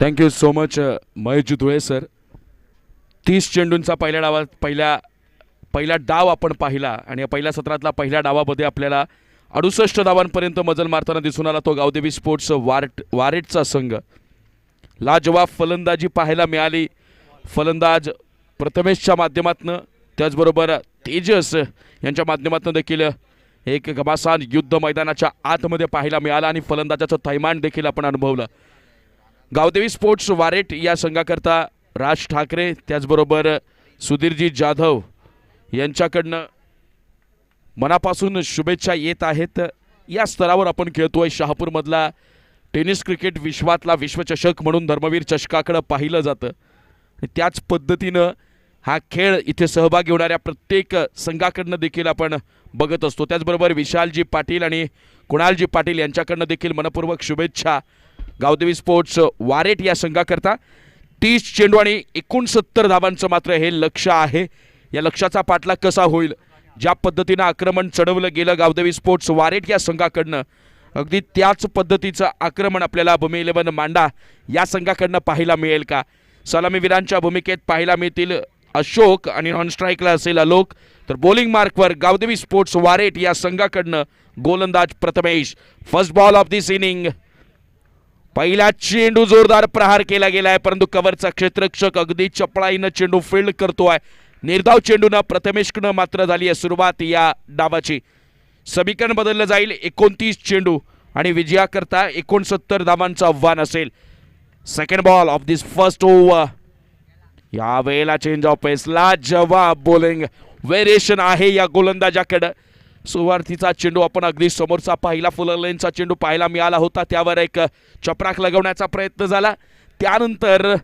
Thank you so much Maheshji Dhule sir. 30 चेंडूंचा पहिला डाव आपण पाहिला आणि या पहिल्या सत्रातला पहिल्या डावामध्ये आपल्याला 68 धावांपर्यंत मजल मारताना दिसून आला तो गावदेवी स्पोर्ट्स वारेटचा संघ. लाजवाब फलंदाजी पाहायला मिळाली. फलंदाज प्रथमेशच्या माध्यमातून, त्याचबरोबर तेजस यांच्या माध्यमातून देखील एक घमासान युद्ध मैदानाच्या आतमध्ये पाहायला मिळालं आणि फलंदाजाचं थैमान देखील आपण अनुभवलं. गावदेवी स्पोर्ट्स वारेट या संघाकरता राज ठाकरे त्याचबरोबर सुधीरजी जाधव यांच्याकडनं मनापासून शुभेच्छा येत आहेत. या स्तरावर आपण खेळतोय. शहापूरमधला टेनिस क्रिकेट विश्वातला विश्वचषक म्हणून धर्मवीर चषकाकडे पाहिलं जातं. त्याच पद्धतीनं हा खेळ इथे सहभागी होणाऱ्या प्रत्येक संघाकडनं देखील आपण बघत असतो. त्याचबरोबर विशालजी पाटील आणि कुणालजी पाटील यांच्याकडनं देखील मनपूर्वक शुभेच्छा. गावदेवी स्पोर्ट्स वारेट या संघाकरता 30 चेंडू आणि 69 धावांचं मात्र हे लक्ष्य आहे. या लक्ष्याचा पाठलाग कसा होईल, ज्या पद्धतीनं आक्रमण चढवलं गेलं गावदेवी स्पोर्ट्स वारेट या संघाकडनं, अगदी त्याच पद्धतीचं आक्रमण आपल्याला भूमी 11 मांडा या संघाकडनं पाहायला मिळेल का? सलामीवीरांच्या भूमिकेत पाहायला मिळतील अशोक आणि नॉन स्ट्राईकला असेल आलोक. तर बॉलिंग मार्कवर गावदेवी स्पोर्ट्स वारेट या संघाकडनं गोलंदाज Prathamesh. First ball of this inning. पहिला चेंडू जोरदार प्रहार केला गेलाय, परंतु कव्हरचा क्षेत्ररक्षक अगदी चपळाईनं चेंडू फील्ड करतोय. निर्धाव चेंडूनं प्रथमेशकडनं मात्र झाली आहे सुरुवात या डावाची. समीकरण बदललं जाईल. 29 चेंडू आणि विजयाकरता 69 धावांचं आव्हान असेल. Second ball of this first over. यावेळेला चेंज ऑफ पेसला जवाब बॉलिंग व्हेरिएशन आहे या गोलंदाजाकडं. सुरुवातीचा चेंडू आपण अगदी समोरचा पहिला फुलर लेनचा चेंडू पाहायला मिळाला होता, त्यावर एक चपराक लगवण्याचा प्रयत्न झाला. त्यानंतर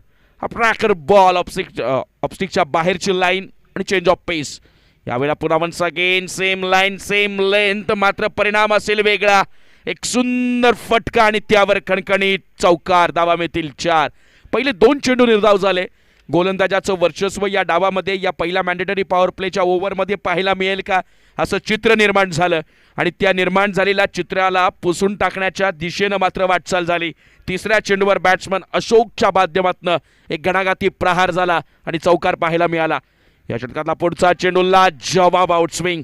अप्रॅकर बॉल ऑफस्टिकच्या बाहेरची लाईन आणि चेंज ऑफ पेस. यावेळेला पुन्हा once again same line same length, मात्र परिणाम असेल वेगळा. एक सुंदर फटका आणि त्यावर खणखणीत चौकार. धावा मिळतील 4. पहिले 2 चेंडू निर्धाव झाले. गोलंदाजाचं वर्चस्व या डावामध्ये या पहिल्या मॅन्डेटरी पॉवर प्लेच्या ओव्हरमध्ये पाहायला मिळेल का, असं चित्र निर्माण झालं आणि त्या निर्माण झालेल्या चित्राला पुसून टाकण्याच्या दिशेनं मात्र वाटचाल झाली. तिसऱ्या चेंडूवर बॅट्समन अशोकच्या माध्यमातून एक घणाघाती प्रहार झाला आणि चौकार पाहायला मिळाला. या षटकातला पुढचा चेंडूला जवाब आउटस्विंग.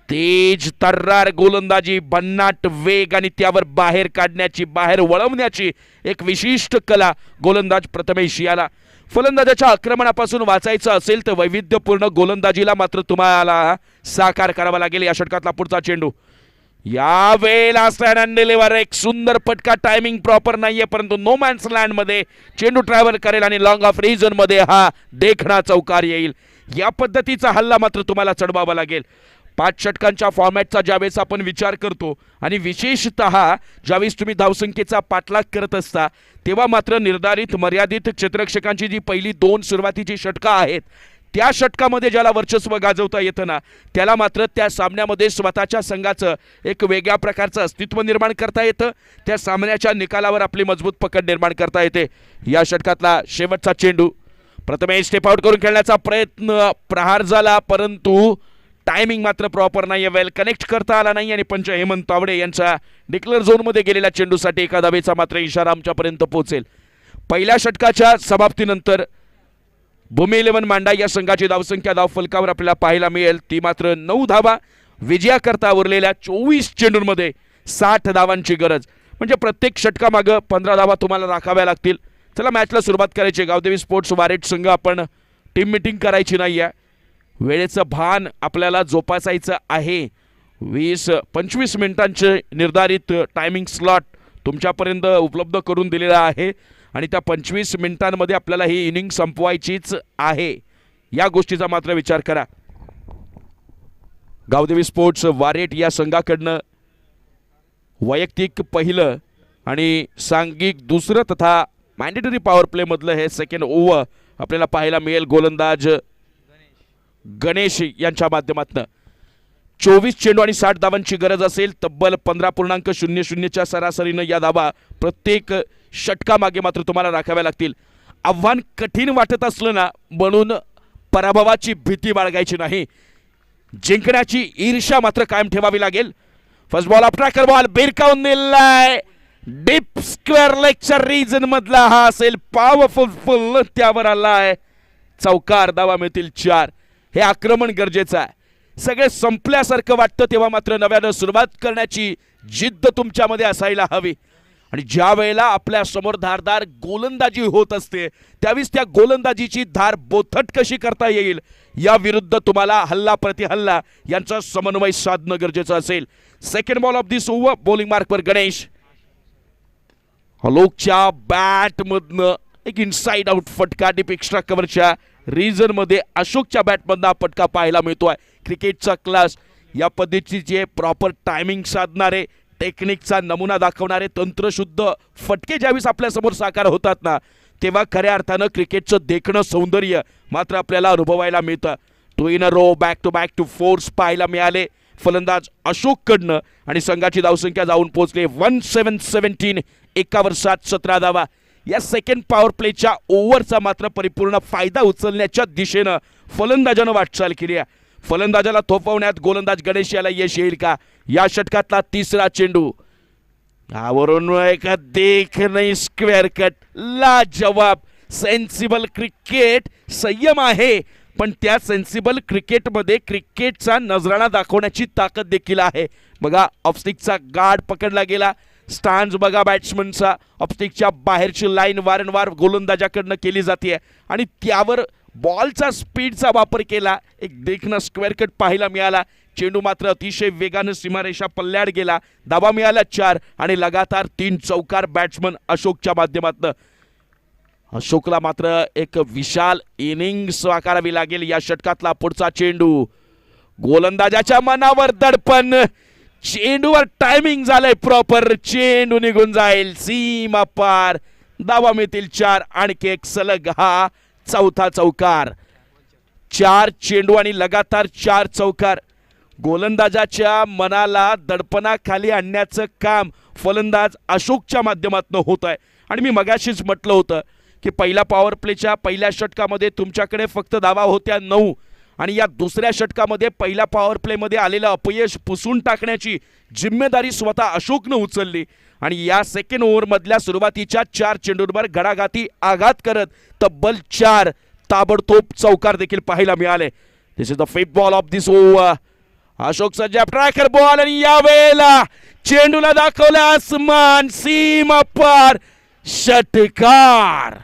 तेज तर्रार गोलंदाजी, भन्नाट वेग आणि त्यावर बाहेर काढण्याची बाहेर वळवण्याची एक विशिष्ट कला गोलंदाज प्रथमेश याला. फलंदाजाच्या आक्रमणापासून वाचायचं असेल तर वैविध्यपूर्ण गोलंदाजीला मात्र तुम्हाला साकार करावा लागेल. या षटकातला पुढचा चेंडू. यावेळेला डिलिव्हर एक सुंदर फटका. टायमिंग प्रॉपर नाहीये, परंतु नो मॅन्स लँड मध्ये चेंडू ट्रॅव्हल करेल आणि लॉंग ऑफ रिजन मध्ये हा देखणा चौकार येईल. या पद्धतीचा हल्ला मात्र तुम्हाला चढवावा लागेल. 5 षटकांच्या फॉर्मॅटचा ज्यावेळेस आपण विचार करतो आणि विशेषतः ज्यावेळेस तुम्ही धावसंख्येचा पाठलाग करत असता, तेव्हा मात्र निर्धारित मर्यादित क्षेत्ररक्षकांची जी पहिली 2 सुरुवातीची षटकं आहेत, त्या षटकामध्ये ज्याला वर्चस्व गाजवता येतं ना, त्याला मात्र त्या सामन्यामध्ये स्वतःच्या संघाचं एक वेगळ्या प्रकारचं अस्तित्व निर्माण करता येतं. त्या सामन्याच्या निकालावर आपली मजबूत पकड निर्माण करता येते. या षटकातला शेवटचा चेंडू. प्रथमेश स्टेप आउट करून खेळण्याचा प्रयत्न, प्रहार झाला, परंतु टायमिंग मात्र प्रॉपर नाही. वेल कनेक्ट करता आला नाही आणि पंच हेमंत तावडे यांच्या डिक्लेअर झोनमध्ये गेलेल्या चेंडूसाठी एका धावेचा मात्र इशारा आमच्यापर्यंत पोहोचेल. पहिल्या षटकाच्या समाप्तीनंतर भूमी 11 मांडा या संघाची धावसंख्या धाव फलकावर आपल्याला पाहायला मिळेल. ती मात्र 9 धावा. विजयाकरता उरलेल्या 24 चेंडूंमध्ये 60 धावांची गरज. म्हणजे प्रत्येक षटकामागं 15 धावा तुम्हाला राखाव्या लागतील. चला मॅचला सुरुवात करायची. गावदेवी स्पोर्ट्स वारेट संघ आपण टीम मिटिंग करायची नाही आहे. वेळेचं भान आपल्याला जोपासायचं आहे. 20-25 मिनिटांचे निर्धारित टायमिंग स्लॉट तुमच्यापर्यंत उपलब्ध करून दिलेला आहे आणि त्या 25 मिनिटांमध्ये आपल्याला ही इनिंग संपवायचीच आहे. या गोष्टीचा मात्र विचार करा. गावदेवी स्पोर्ट्स वारेट या संघाकडनं वैयक्तिक पहिलं आणि सांघिक दुसरं तथा मॅन्डेटरी पॉवर प्लेमधलं हे सेकंड ओव्हर आपल्याला पाहायला मिळेल. गोलंदाज गणेश यांच्या माध्यमातून 24 चेंडू आणि 60 धावांची गरज असेल. तब्बल 15.00च्या सरासरीनं या धावा प्रत्येक षटकामागे मात्र तुम्हाला राखाव्या लागतील. आव्हान कठीण वाटत असलं ना, म्हणून पराभवाची भीती बाळगायची नाही. जिंकण्याची ईर्ष्या मात्र कायम ठेवावी लागेल. फर्स्ट बॉल अट्रॅकर बॉल बिरकावून दिलाय. डीप स्क्वेअर लेगच्या रिजन मधला हा असेल. पॉवरफुल फुल त्यावर आलाय चौकार. धावा मिळतील 4. हे आक्रमण गरजेचं आहे. सगळे संपल्यासारखं वाटतं तेव्हा मात्र नव्यानं सुरुवात करण्याची जिद्द तुमच्यामध्ये असायला हवी. आणि ज्या वेळेला आपल्या समोर धारदार गोलंदाजी होत असते त्यावेळेस त्या गोलंदाजीची धार बोथट कशी करता येईल या विरुद्ध तुम्हाला हल्ला प्रतिहल्ला यांचा समन्वय साधणं गरजेचं असेल. Second ball of this over, bowling मार्कवर गणेश. अलोकच्या बॅटमधनं एक इनसाइड आउट फटका डीप एक्स्ट्रा कव्हरच्या रिजन मध्ये अशोकच्या बॅटमधनं फटका पाहायला मिळतोय. क्रिकेटचा क्लास, या पद्धतीचे प्रॉपर टायमिंग साधणारे, टेक्निकचा नमुना दाखवणारे तंत्रशुद्ध फटके ज्यावेळेस आपल्या समोर साकार होतात ना तेव्हा खऱ्या अर्थानं क्रिकेटचं देखणं सौंदर्य मात्र आपल्याला अनुभवायला मिळतं. 2 in a row, back to fours पाहायला मिळाले फलंदाज अशोककडनं आणि संघाची धावसंख्या जाऊन पोहोचली 1717. एका वर्षात 17 धावा. या सेकंड पॉवर प्लेच्या ओव्हरचा मात्र परिपूर्ण फायदा उचलण्याच्या दिशेनं फलंदाजानं वाटचाल केली आहे. फलंदाजाला थोपवण्यात गोलंदाज गणेश याला यश येईल का? या षटकातला तिसरा चेंडू, यावरून एका देखणं स्क्वेअर कट, लाजवाब. सेन्सिबल क्रिकेट संयम आहे पण त्या सेन्सिबल क्रिकेटमध्ये क्रिकेटचा नजराणा दाखवण्याची ताकद देखील आहे. बघा ऑफस्टिकचा गार्ड पकडला गेला, स्टान्स बघा बॅट्समनचा, ऑफस्टिकच्या बाहेरची लाईन वारंवार गोलंदाजाकडनं केली जाते आणि त्यावर बॉलचा स्पीडचा वापर केला. एक देखणं स्क्वेअर कट पाहायला मिळाला. चेंडू मात्र अतिशय वेगानं सीमारेषा पल्ल्याड गेला. धावा मिळाल्या 4 आणि लगातार 3 चौकार बॅट्समन अशोकच्या माध्यमातून. अशोकला मात्र एक विशाल इनिंग्स आकारावी लागेल. या षटकातला पुढचा चेंडू, गोलंदाजाच्या मनावर दडपण, चेंडूवर टायमिंग झालंय प्रॉपर, चेंडू निघून जाईल सीमा पार. धावा मिळतील 4, आणखी एक सलग हा चौथा चौकार. 4 चेंडू आणि लगातार 4 चौकार. गोलंदाजाच्या मनाला दडपणाखाली आणण्याचं काम फलंदाज अशोकच्या माध्यमातून होत आहे. आणि मी मगाशीच म्हटलं होतं की पहिल्या पॉवर प्लेच्या पहिल्या षटकामध्ये तुमच्याकडे फक्त धावा होत्या 9 आणि या दुसऱ्या षटकामध्ये पहिल्या पॉवर प्लेमध्ये आलेलं अपयश पुसून टाकण्याची जिम्मेदारी स्वतः अशोकनं उचलली आणि या सेकंड ओव्हरमधल्या सुरुवातीच्या 4 चेंडूंवर घडाघाती आघात करत तब्बल 4 ताबडतोब चौकार देखील पाहायला मिळाले. This is the fifth ball of this over. Ashok सज्जा ट्रॅकर बॉल आणि यावेळेला चेंडूला दाखवला आसमान, सीमा पार, षटकार.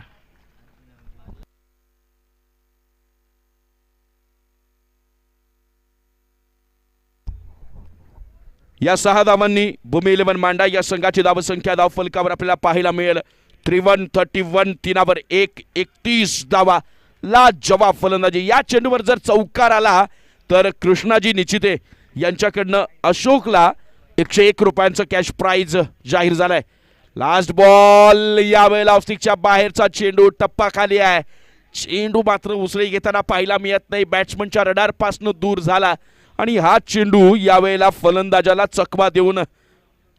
या 6 धावांनी भूमी 11 मांडा या संघाची धावसंख्या धावफलकावर आपल्याला पाहायला मिळेल 31-31. 3 1, 31 धावा. लाजवाब फलंदाजी. या चेंडूवर जर चौकार आला तर कृष्णाजी निचिते यांच्याकडनं अशोकला 101 रुपयांचं कॅश प्राइज जाहीर झालाय. लास्ट बॉल, यावेळेला ऑफस्टिकच्या बाहेरचा चेंडू, टप्पा खाली आहे. चेंडू मात्र उसळी घेताना पाहायला मिळत नाही, बॅट्समनच्या रडार पासून दूर झाला आणि हा चेंडू यावेळेला फलंदाजाला चकवा देऊन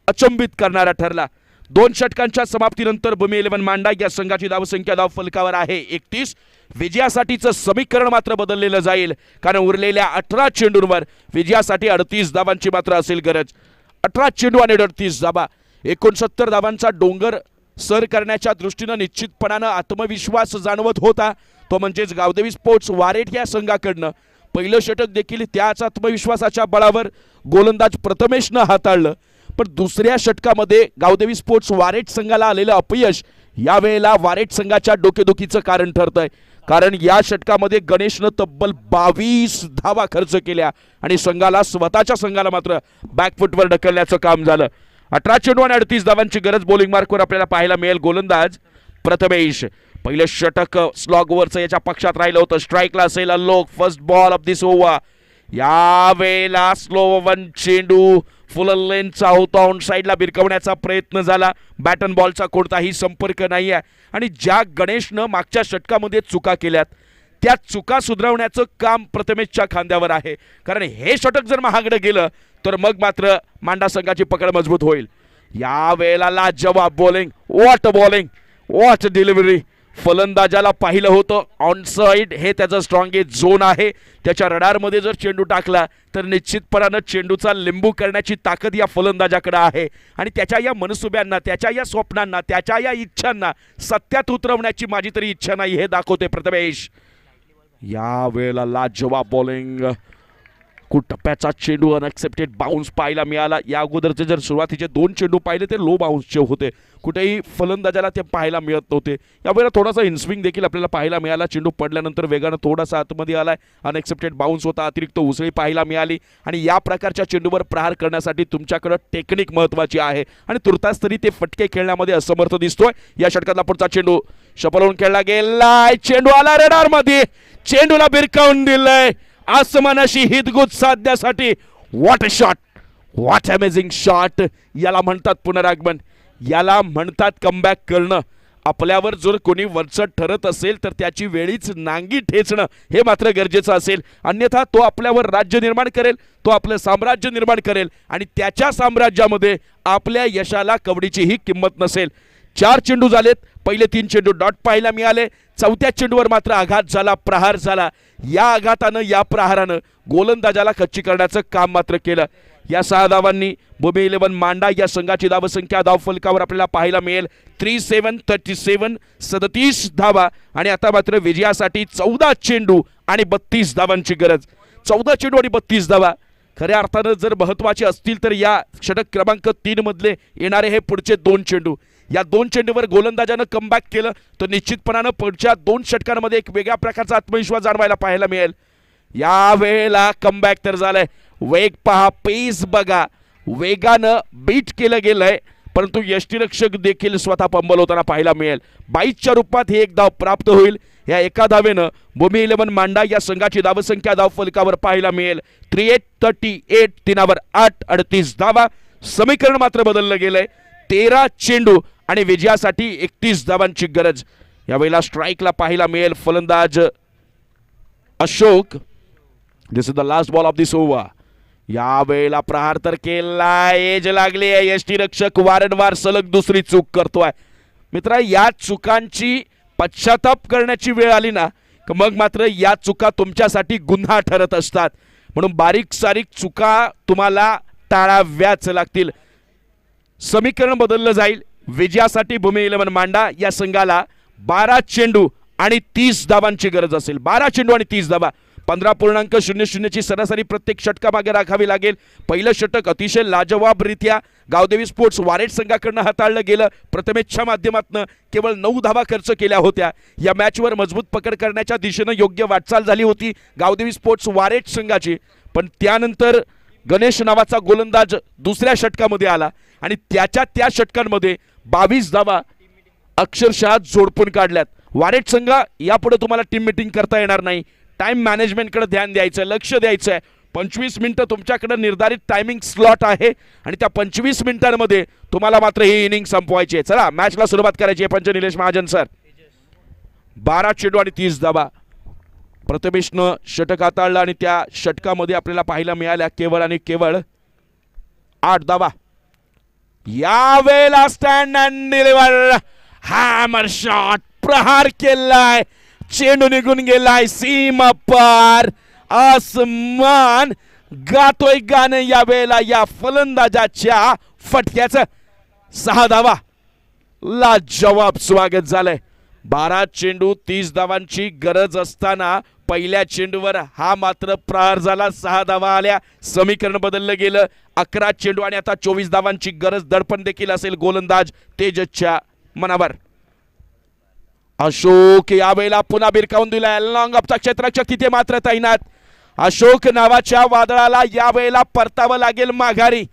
अचंबित करणारा ठरला. 2 षटकांच्या समाप्तीनंतर भूमी 11 मांडा या संघाची धावसंख्या धावफलकावर आहे 31. विजयासाठीचं समीकरण मात्र बदललेलं जाईल कारण उरलेल्या 18 चेंडूंवर विजयासाठी 38 धावांची मात्र असेल गरज. 18 चेंडू आणि 38 धावा, 69 धावांचा डोंगर सर करण्याच्या दृष्टीनं निश्चितपणानं आत्मविश्वास जाणवत होता. तो म्हणजेच गावदेवी स्पोर्ट्स वारेठ या संघाकडनं पहिलं षटक देखील त्याच आत्मविश्वासाच्या बळावर गोलंदाज प्रथमेशनं हाताळलं. पण दुसऱ्या षटकामध्ये गावदेवी स्पोर्ट्स वारेठ संघाला आलेलं अपयश यावेळेला वारेठ संघाच्या डोकेदुखीचं कारण ठरतंय. कारण या षटकामध्ये गणेशनं तब्बल 22 धावा खर्च केल्या आणि स्वतःच्या संघाला मात्र बॅकफुटवर ढकलण्याचं काम झालं. 18 चेंडू आणि 38 धावांची गरज बॉलिंग मार्कवर आपल्याला पाहायला मिळेल. गोलंदाज प्रथमेश. पहिलं षटक स्लॉग ओव्हरचं याच्या पक्षात राहिलं होतं. स्ट्राईकला असेल Alok. First ball of this over. यावेळेला स्लो वन चेंडू फुल लेनचा होता, ऑन साईडला भिरकवण्याचा प्रयत्न झाला. बॅट अँड बॉलचा कोणताही संपर्क नाही आहे आणि ज्या गणेशनं मागच्या षटकामध्ये चुका केल्यात त्या चुका सुधारवण्याचं काम प्रथमेशच्या खांद्यावर आहे. कारण हे षटक जर महागडं गेलं तर मग मात्र मांडा संघाची पकड मजबूत होईल. यावेळेला लाजवाब bowling. What bowling, what delivery. फलंदाजाला पाहिलं होतं ऑन साईड हे त्याचं स्ट्रॉंगेस्ट झोन आहे. त्याच्या रडारमध्ये जर चेंडू टाकला तर निश्चितपणानं चेंडूचा लिंबू करण्याची ताकद या फलंदाजाकडे आहे आणि त्याच्या या मनसुब्यांना, त्याच्या या स्वप्नांना, त्याच्या या इच्छांना सत्यात उतरवण्याची माझी तरी इच्छा नाही हे दाखवते प्रथमेश. या वेळेला लाजवाब बॉलिंग. खूप टप्प्याचा चेंडू अनएक्सेप्टेड बाउन्स पाहायला मिळाला. या अगोदरचे जर सुरुवातीचे 2 चेंडू पाहिले ते लो बाउन्सचे होते, कुठेही फलंदाजाला ते पाहायला मिळत नव्हते. यावेळेला थोडासा इनस्विंग देखील आपल्याला पाहायला मिळाला. चेंडू पडल्यानंतर वेगानं थोडासा आतमध्ये आलाय. अनएक्सेप्टेड बाउन्स होता, अतिरिक्त उसळी पाहायला मिळाली. आणि या प्रकारच्या चेंडूवर प्रहार करण्यासाठी तुमच्याकडे टेक्निक महत्त्वाची आहे आणि तुर्तास तरी ते फटके खेळण्यामध्ये असमर्थ दिसतोय. या षटकातला पुढचा चेंडू शपलवून खेळला गेलाय. चेंडू आला रडार मध्ये, चेंडूला बिरकावून दिलंय. आसमानाशी हितगुज साधण्यासाठी what a shot, what amazing shot. याला म्हणतात पुनरागमन, याला म्हणतात कमबॅक करणं. आपल्यावर जर कोणी वरचढ ठरत असेल तर त्याची वेळीच नांगी ठेचणं हे मात्र गरजेचं असेल. अन्यथा तो आपल्यावर राज्य निर्माण करेल, तो आपलं साम्राज्य निर्माण करेल आणि त्याच्या साम्राज्यामध्ये आपल्या यशाला कवडीचीही किंमत नसेल. 4 चेंडू झालेत, पहिले 3 चेंडू डॉट पाहायला मिळाले. चौथ्या चेंडूवर मात्र आघात झाला, प्रहार झाला. या आघातानं, या प्रहारानं गोलंदाजाला खच्ची करण्याचं काम मात्र केलं. या 6 धावांनी मुंबई 11 मांडा या संघाची धावसंख्या धावफलकावर आपल्याला पाहायला मिळेल 37 37 धावा. आणि आता मात्र विजयासाठी 14 चेंडू आणि 32 धावांची गरज. 14 चेंडू आणि 32 धावा खऱ्या अर्थानं जर महत्त्वाचे असतील तर या षटक क्रमांक 3 मधले येणारे हे पुढचे 2 चेंडू, या 2 चेंडूवर गोलंदाजानं कमबॅक केलं तर निश्चितपणानं पुढच्या 2 षटकांमध्ये एक वेगळ्या प्रकारचा आत्मविश्वास जाणवायला पाहायला मिळेल. या वेळेला कमबॅक तर झालंय. वेग पहा, पेस बघा, वेगानं बीट केलं गेलंय, परंतु यष्टीरक्षक देखील स्वतः पंबल होताना पाहायला मिळेल. 22च्या रूपात हे एक धाव प्राप्त होईल. या एका धावेनं मुंबई 11 मांडा या संघाची धावसंख्या धावफलकावर पाहायला मिळेल 38 3 8 38 धावा. समीकरण मात्र बदललं गेलंय. 13 चेंडू आणि विजयासाठी 31 धावांची गरज. यावेळेला स्ट्राईकला पाहायला मिळेल फलंदाज Ashok. This is the last ball of this over. या वेळेला प्रहार तर केला, एज लागली आहे. यष्टीरक्षक वारंवार सलग दुसरी चूक करतोय. मित्रा, या चुकांची पश्चाताप करण्याची वेळ आली ना मग मात्र या चुका तुमच्यासाठी गुन्हा ठरत असतात. म्हणून बारीक सारीक चुका तुम्हाला टाळाव्याच लागतील. समीकरण बदललं जाईल. विजयासाठी मुंबई 11 मांडा या संघाला 12 चेंडू आणि 30 धावांची गरज असेल. 12 चेंडू आणि 30 धावा. 15.00 ची सरासरी प्रत्येक षटकामागे राखावी लागेल. पहिलं षटक अतिशय लाजवाबरित्या गावदेवी स्पोर्ट्स वारेट संघाकडनं हाताळलं गेलं. प्रथमेशच्या माध्यमातून केवळ 9 धावा खर्च केल्या होत्या. या मॅचवर मजबूत पकड करण्याच्या दिशेनं योग्य वाटचाल झाली होती गावदेवी स्पोर्ट्स वारेट संघाची. पण त्यानंतर गणेश नावाचा गोलंदाज दुसऱ्या षटकामध्ये आला आणि त्या षटकांमध्ये 22 धावा अक्षरशः जोडपून काढल्यात. वारेट संघ यापुढे तुम्हाला टीम मीटिंग करता येणार नाही. टाइम मॅनेजमेंटकडे ध्यान द्यायचं, लक्ष द्यायचं आहे. 25 मिनिटं तुमच्याकडे निर्धारित टायमिंग स्लॉट आहे आणि त्या 25 मिनिटांमध्ये तुम्हाला मात्र ही इनिंग संपवायची आहे. चला मॅचला सुरुवात करायची आहे. पंच निलेश महाजन सर. 12 चेंडू आणि 30 धावा. प्रथमेशनं षटक हाताळलं आणि त्या षटकामध्ये आपल्याला पाहायला मिळाल्या केवळ आणि केवळ 8 धावा. यावेळेला stand and deliver hammer shot, प्रहार केलाय. चेंडू निघून गेलाय सीमा पार. आसमान गातोय गाणं या वेळेला या फलंदाजाच्या फटक्याचं. 6 धावा. लाजवाब स्वागत झालंय. 12 चेंडू 30 धावांची गरज असताना पहिल्या चेंडूवर हा मात्र प्रहार झाला. 6 धावा आल्या. समीकरण बदललं गेलं. 11 चेंडू आणि आता 24 धावांची गरज. दडपण देखील असेल गोलंदाज तेजसच्या मनावर. अशोक यावेळेला पुन्हा बिरकावून दिलाय. लॉंग ऑफचा क्षेत्ररक्षक तिथे मात्र तैनात. अशोक नावाच्या वादळाला यावेळेला परतावं लागेल माघारी.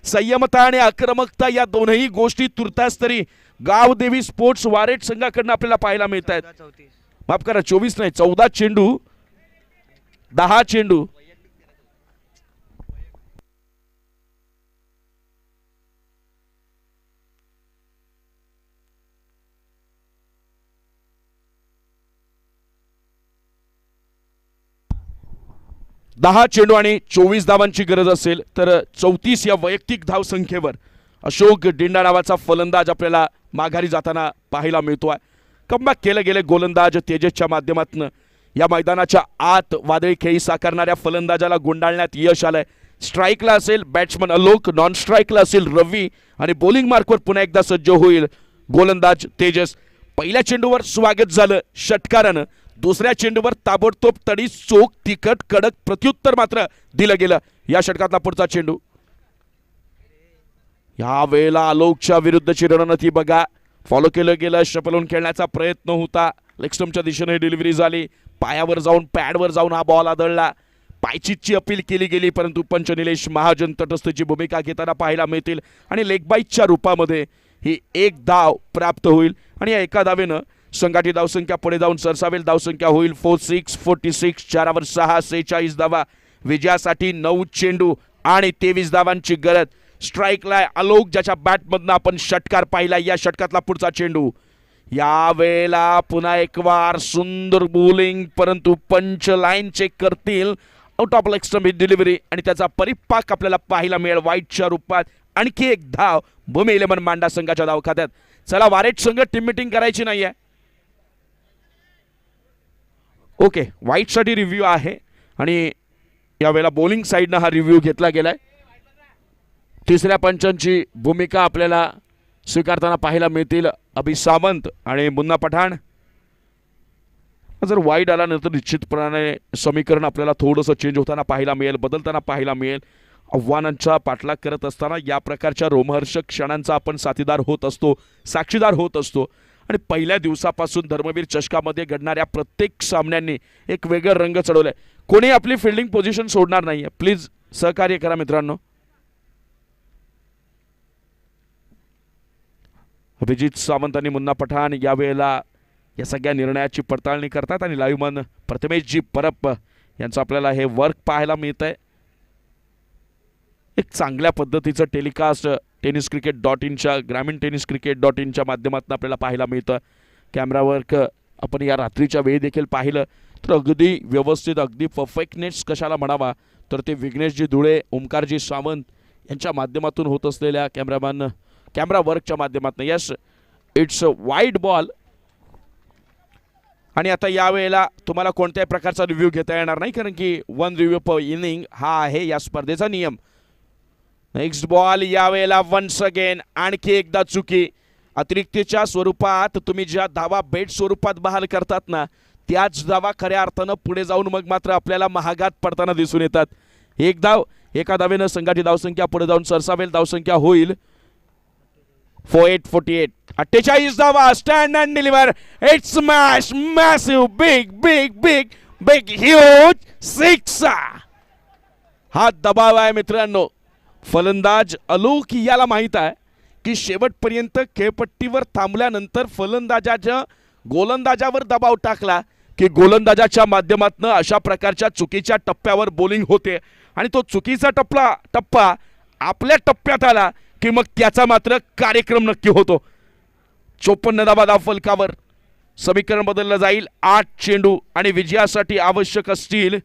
संयमता आणि आक्रमकता या दोनही गोष्टी तुर्तास तरी गावदेवी स्पोर्ट्स वारेट संघाकडून आपल्याला पाहायला मिळत आहेत. माफ करा, 24 नाही, 14 चेंडू 10 चेंडू. दहा चेंडू आणि 24 धावांची गरज असेल तर 34 या वैयक्तिक धावसंख्येवर अशोक डिंडा नावाचा फलंदाज आपल्याला माघारी जाताना पाहायला मिळतोय. कमबॅक केलं गेले गोलंदाज तेजसच्या माध्यमातून. या मैदानाच्या आत वादळी खेळी साकारणाऱ्या फलंदाजाला गुंडाळण्यात यश आलंय. स्ट्राईकला असेल बॅट्समन अलोक, नॉन स्ट्राईकला असेल रवी आणि बॉलिंग मार्कवर पुन्हा एकदा सज्ज होईल गोलंदाज तेजस. पहिल्या चेंडूवर स्वागत झालं षटकारानं. दुसऱ्या चेंडूवर ताबडतोब तडी चोख तिखट कडक प्रत्युत्तर मात्र दिलं गेलं. या षटकातला पुढचा चेंडू. या वेळेला आलोकच्या विरुद्धची रणनीती बघा. फॉलो केलं गेलं, शपलून खेळण्याचा प्रयत्न होता. लेगस्टम्पच्या दिशेने डिलिव्हरी झाली. पायावर जाऊन पॅडवर जाऊन हा बॉल आदळला. पायचीतची अपील केली गेली, परंतु पंच निलेश महाजन तटस्थची भूमिका घेताना पाहायला मिळतील आणि लेगबाईटच्या रूपामध्ये ही एक धाव प्राप्त होईल आणि या एका धावेनं संघाची धावसंख्या पुढे जाऊन सरसावेल. धावसंख्या होईल 46 4 6 46 धावा. विजयासाठी 9 चेंडू आणि 23 धावांची गरज. स्ट्राईकला आलोक, ज्याच्या बॅटमधनं आपण षटकार पाहिला. या षटकातला पुढचा चेंडू. या वेळेला पुन्हा एक वार सुंदर बॉलिंग, परंतु पंच लाईन चेक करतील. Out of leg stump delivery आणि त्याचा परिपाक आपल्याला पाहायला मिळेल वाईटच्या रूपात. आणखी एक धाव भूमी इलेव्हन मांडा संघाच्या धावखात्यात. चला, वारेट संघ टीम मिटिंग करायची नाहीये. ओके, वाईटसाठी रिव्ह्यू आहे आणि यावेळेला बॉलिंग साईडनं हा रिव्ह्यू घेतला गेलाय. तिसऱ्या पंचांची भूमिका आपल्याला स्वीकारताना पाहायला मिळतील अभि सावंत आणि मुन्ना पठाण. जर वाईड आला नंतर निश्चितपणाने समीकरण आपल्याला थोडंसं चेंज होताना पाहायला मिळेल, बदलताना पाहायला मिळेल. आव्हानांचा पाठलाग करत असताना या प्रकारच्या रोमहर्षक क्षणांचा आपण साथीदार होत असतो, साक्षीदार होत असतो. आणि पहिल्या दिवसापासून धर्मवीर चषकामध्ये घडणाऱ्या प्रत्येक सामन्यांनी एक वेगळं रंग चढवलाय. कोणी आपली फिल्डिंग पोझिशन सोडणार नाहीये. प्लीज सहकार्य करा मित्रांनो. अभिजित सावंत आणि मुन्ना पठाण यावेळेला या सगळ्या निर्णयाची पडताळणी करतात आणि लाईव्हमन प्रथमेशजी परब यांचं आपल्याला हे वर्क पाहायला मिळत आहे. एक चांगल्या पद्धतीचं टेलिकास्ट tenniscricket.inच्या ग्रामीण tenniscricket.inच्या माध्यमातून आपल्याला पाहायला मिळतं. कॅमेरा वर्क आपण या रात्रीच्या वेळी देखील पाहिलं तर अगदी व्यवस्थित, अगदी परफेक्टनेस कशाला म्हणावा तर ते विघ्नेशजी धुळे, ओमकारजी सावंत यांच्या माध्यमातून होत असलेल्या कॅमेरा वर्कच्या माध्यमातून. Yes, it's a wide ball. आणि आता या वेळेला तुम्हाला कोणत्याही प्रकारचा रिव्ह्यू घेता येणार नाही, कारण की 1 रिव्ह्यू पर इनिंग हा आहे या स्पर्धेचा नियम. Next ball. या वेळेला वन्स अगेन आणखी एकदा चुकी. अतिरिक्तच्या स्वरूपात तुम्ही ज्या धावा बेट स्वरूपात बहाल करतात ना, त्याच धावा खऱ्या अर्थानं पुढे जाऊन मग मात्र आपल्याला महागात पडताना दिसून येतात. एक धाव, एका धावेनं संघाची धावसंख्या पुढे जाऊन सरसावेल. धावसंख्या होईल 48. 48 धावा. Stand and deliver. It's smash, massive, big big big big huge 6. हा दबाव आहे मित्रांनो. फलंदाज आलोक याला माहित आहे की शेवटपर्यंत खेळपट्टीवर थांबल्यानंतर फलंदाजाच्या गोलंदाजावर दबाव टाकला की गोलंदाजाच्या माध्यमातून अशा प्रकारच्या चुकीच्या टप्प्यावर बॉलिंग होते आणि तो चुकीचा टप्पा आपल्या टप्प्यात आला की मग त्याचा मात्र कार्यक्रम नक्की होतो. 54 धावा धाव फलकावर. समीकरण बदललं जाईल. 8 चेंडू आणि विजयासाठी आवश्यक असतील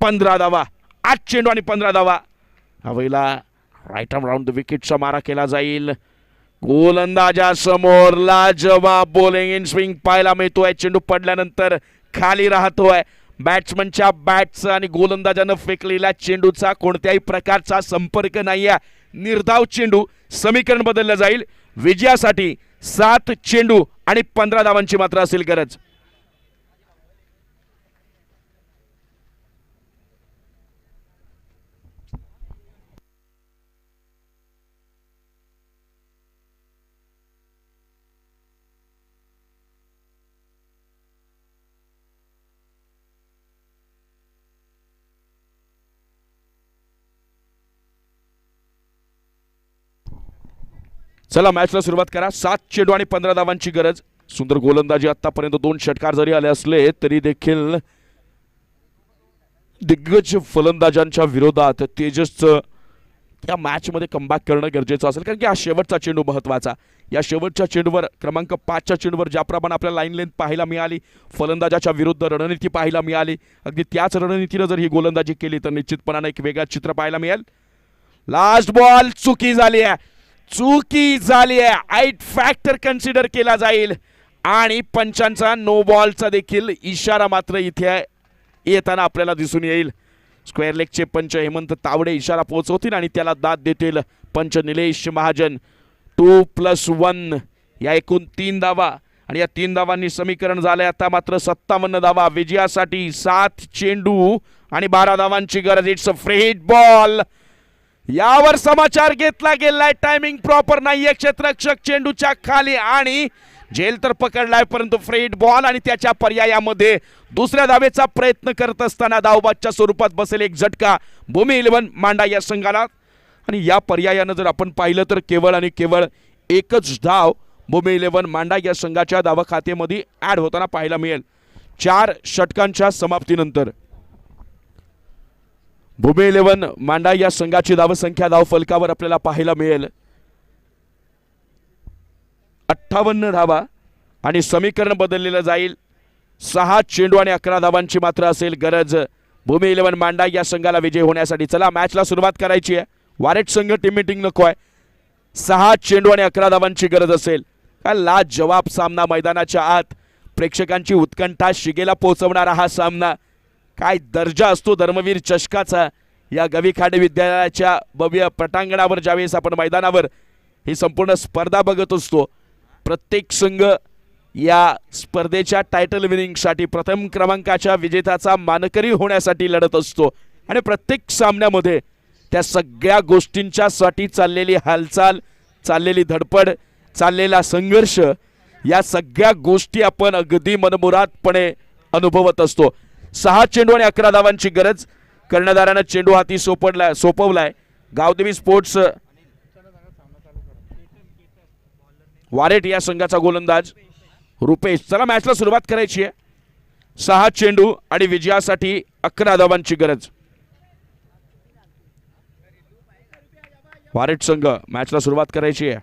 15 धावा. 8 चेंडू आणि 15 धावा. हवेला राईट आर्म राऊंड द विकेटचा मारा केला जाईल. गोलंदाजासमोर लाजवाब बॉलिंग इन स्विंग पाहायला मिळतोय. चेंडू पडल्यानंतर खाली राहतोय. बॅट्समनच्या बॅटचा आणि गोलंदाजानं फेकलेल्या चेंडूचा कोणत्याही प्रकारचा संपर्क नाहीये. निर्धाव चेंडू. समीकरण बदललं जाईल. विजयासाठी 7 चेंडू आणि 15 धावांची मात्र असेल गरज. चला, मॅचला सुरुवात करा. 7 चेंडू आणि 15 धावांची गरज. सुंदर गोलंदाजी. आतापर्यंत 2 षटकार जरी आले असले तरी देखील दिग्गज फलंदाजांच्या विरोधात तेजसचं या मॅचमध्ये कमबॅक करणं गरजेचं असेल, कारण की हा शेवटचा चेंडू महत्त्वाचा. या शेवटच्या चेंडूवर क्रमांक 5च्या चेंडूवर ज्याप्रमाणे आपल्याला लाईन लेंथ पाहायला मिळाली, फलंदाजाच्या विरुद्ध रणनीती पाहायला मिळाली, अगदी त्याच रणनीतीनं जर ही गोलंदाजी केली तर निश्चितपणाने एक वेगळा चित्र पाहायला मिळेल. Last ball. चुकी झाली आहे. आईट फॅक्टर कन्सिडर केला जाईल आणि पंचांचा नो बॉलचा देखील इशारा मात्र इथे येताना आपल्याला दिसून येईल. स्क्वेअर लेगचे पंच हेमंत तावडे इशारा पोहोचवतील आणि त्याला दाद देतील पंच निलेश महाजन. 2+1 या एकूण 3 धावा आणि या 3 धावांनी समीकरण झालंय आता मात्र 57 धावा विजयासाठी. 7 चेंडू आणि 12 धावांची गरज. It's a free hit ball. यावर समाचार घेतला गेलाय. टायमिंग प्रॉपर नाहीये क्षेत्ररक्षक चेंडूच्या खाली आणि झेल तर पकडलाय परंतु फ्री हिट बॉल आणि त्याच्या पर्यायामध्ये दुसऱ्या धावेचा प्रयत्न करत असताना धावबादच्या स्वरूपात बसेल एक झटका भूमी 11 मांडा या संघाला. आणि या पर्यायानं जर आपण पाहिलं तर केवळ आणि केवळ एकच धाव भूमी 11 मांडा या संघाच्या धावा खात्यामध्ये ऍड होताना पाहायला मिळेल 4 षटकांच्या समाप्तीनंतर. भूमी 11 मांडा या संघाची धावसंख्या धाव फलकावर आपल्याला पाहायला मिळेल 58 धावा आणि समीकरण बदललेलं जाईल. 6 चेंडू आणि 11 धावांची मात्र असेल गरज भूमी 11 मांडा या संघाला विजय होण्यासाठी. चला मॅचला सुरुवात करायची आहे. वारेट संघ टीम मीटिंग नको आहे. 6 चेंडू आणि 11 धावांची गरज असेल. काय लाजवाब सामना मैदानाच्या आत. प्रेक्षकांची उत्कंठा शिगेला पोहोचवणारा हा सामना. काय दर्जा असतो धर्मवीर चषकाचा. या गवीखाडे विद्यालयाच्या भव्य पटांगणावर ज्यावेळेस आपण मैदानावर ही संपूर्ण स्पर्धा बघत असतो प्रत्येक संघ या स्पर्धेच्या टायटल विनिंगसाठी प्रथम क्रमांकाच्या विजेत्याचा मानकरी होण्यासाठी लढत असतो आणि प्रत्येक सामन्यामध्ये त्या सगळ्या गोष्टींच्या साठी चाललेली हालचाल, चाललेली धडपड, चाललेला संघर्ष या सगळ्या गोष्टी आपण अगदी मनमुरादपणे अनुभवत असतो. 6 चेंडू आणि 11 धावांची गरज. कर्णधारानं चेंडू हाती सोपवलाय. गावदेवी स्पोर्ट्स वारेट या संघाचा गोलंदाज रुपेश. चला मॅचला सुरुवात करायची आहे. 6 चेंडू आणि विजयासाठी 11 धावांची गरज. वारेट संघ मॅचला सुरुवात करायची आहे.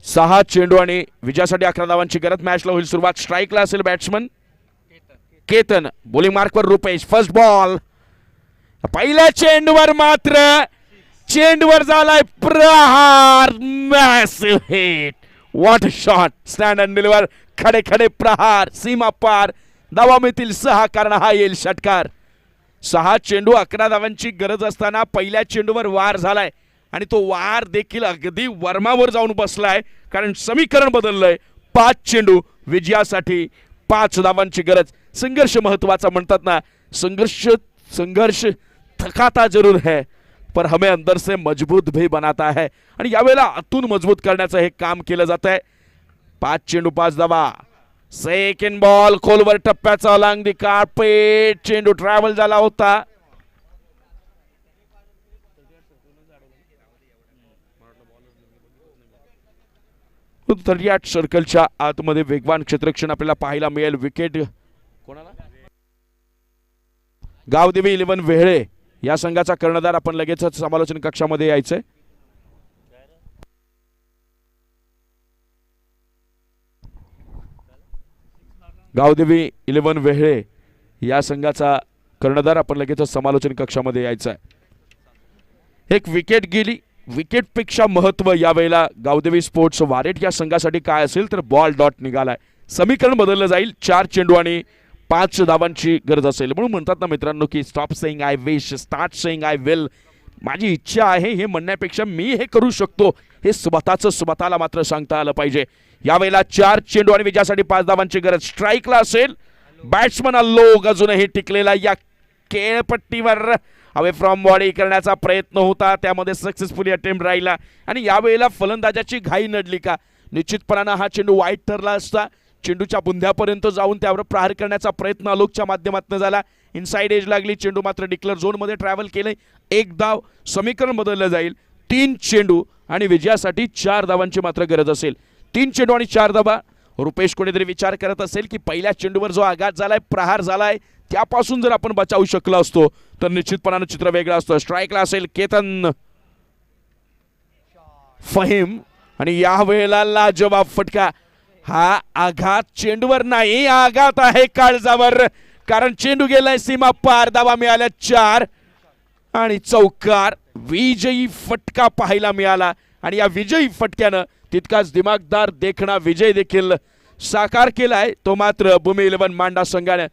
सहा चेंडू आणि विजयासाठी 11 धावांची गरज. मॅचला होईल सुरुवात. स्ट्राईकला असेल बॅट्समन केतन. बॉलिंग मार्कवर रुपेश. First ball. पहिल्या चेंडूवर मात्र चेंडूवर झालाय प्रहार. Massive hit. What shot. Stand and deliver. खडे खडे प्रहार. सीमा पार. धावा मिळतील 6 कारण हा येईल षटकार. 6 चेंडू 11 धावांची गरज असताना पहिल्या चेंडूवर वार झालाय आणि तो वार देखील अगदी वर्मावर जाऊन बसलाय कारण समीकरण बदललंय. 5 चेंडू विजयासाठी 5 धावांची गरज. संघर्ष महत्वाचा म्हणतात ना. संघर्ष थकाता जरूर है पर हमें अंदर से मजबूत भी बनाता है आणि यावेळेला आतून मजबूत करण्याचं हे काम केलं जात आहे. 5 चेंडू 5 धावा. Second ball. खोलवर टप्प्याचा अलॉंग दी कार्पेट. चेंडू ट्रॅव्हल झाला होता. तर्याट सर्कलच्या आतमध्ये वेगवान क्षेत्ररक्षण आपल्याला पाहायला मिळेल. विकेट कोणाला? गावदेवी 11 वेहळे या संघाचा कर्णधार. आपण लगेचच समालोचन कक्षामध्ये यायचंय. गावदेवी 11 वेहळे या संघाचा कर्णधार. आपण लगेचच समालोचन कक्षामध्ये यायचंय. एक विकेट गेली. विकेटपेक्षा महत्व यावेळेला गावदेवी स्पोर्ट्स वारेट या संघासाठी काय असेल तर बॉल डॉट निघालाय. समीकरण बदललं जाईल. 4 चेंडू आणि 5 धावांची गरज असेल. म्हणून म्हणतात ना मित्रांनो की stop saying I wish, start saying I will. माझी इच्छा आहे हे म्हणण्यापेक्षा मी हे करू शकतो हे स्वतःला मात्र सांगता आलं पाहिजे. यावेळेला 4 चेंडू आणि विजयासाठी 5 धावांची गरज. स्ट्राईकला असेल बॅट्समन. लोग अजूनही टिकलेला या खेळपट्टीवर. अवे फ्रॉम बॉडी करण्याचा प्रयत्न होता त्यामध्ये सक्सेसफुली अटेम्प्ट राहिला आणि यावेळेला फलंदाजाची घाई नडली का? निश्चितपणानं हा चेंडू वाईट ठरला असता. चेंडूच्या बुंध्यापर्यंत जाऊन त्यावर प्रहार करण्याचा प्रयत्न अलोकच्या माध्यमातून झाला. इनसाइड एज लागली. चेंडू मात्र डिक्लेअर झोनमध्ये ट्रॅव्हल केले. 1 धाव. समीकरण बदललं जाईल. 3 चेंडू आणि विजयासाठी 4 धावांची मात्र गरज असेल. 3 चेंडू आणि 4 धावा. रुपेश कोणीतरी विचार करत असेल की पहिल्या चेंडूवर जो आघात झालाय, प्रहार झालाय, त्यापासून जर आपण बचावू शकलो असतो तर निश्चितपणानं चित्र वेगळं असतं. स्ट्राईकला असेल केतन. फहीम आणि यावेळेला लाजवाब फटका. हा आघात चेंडूवर नाही, आघात आहे काळजावर कारण चेंडू गेलाय सीमा पार. धावा मिळाल्या 4 आणि चौकार. विजयी फटका पाहायला मिळाला आणि या विजयी फटक्यानं तितकाच दिमागदार देखणा विजय देखील साकार केलाय तो मात्र भूमी 11 मांडा संघाने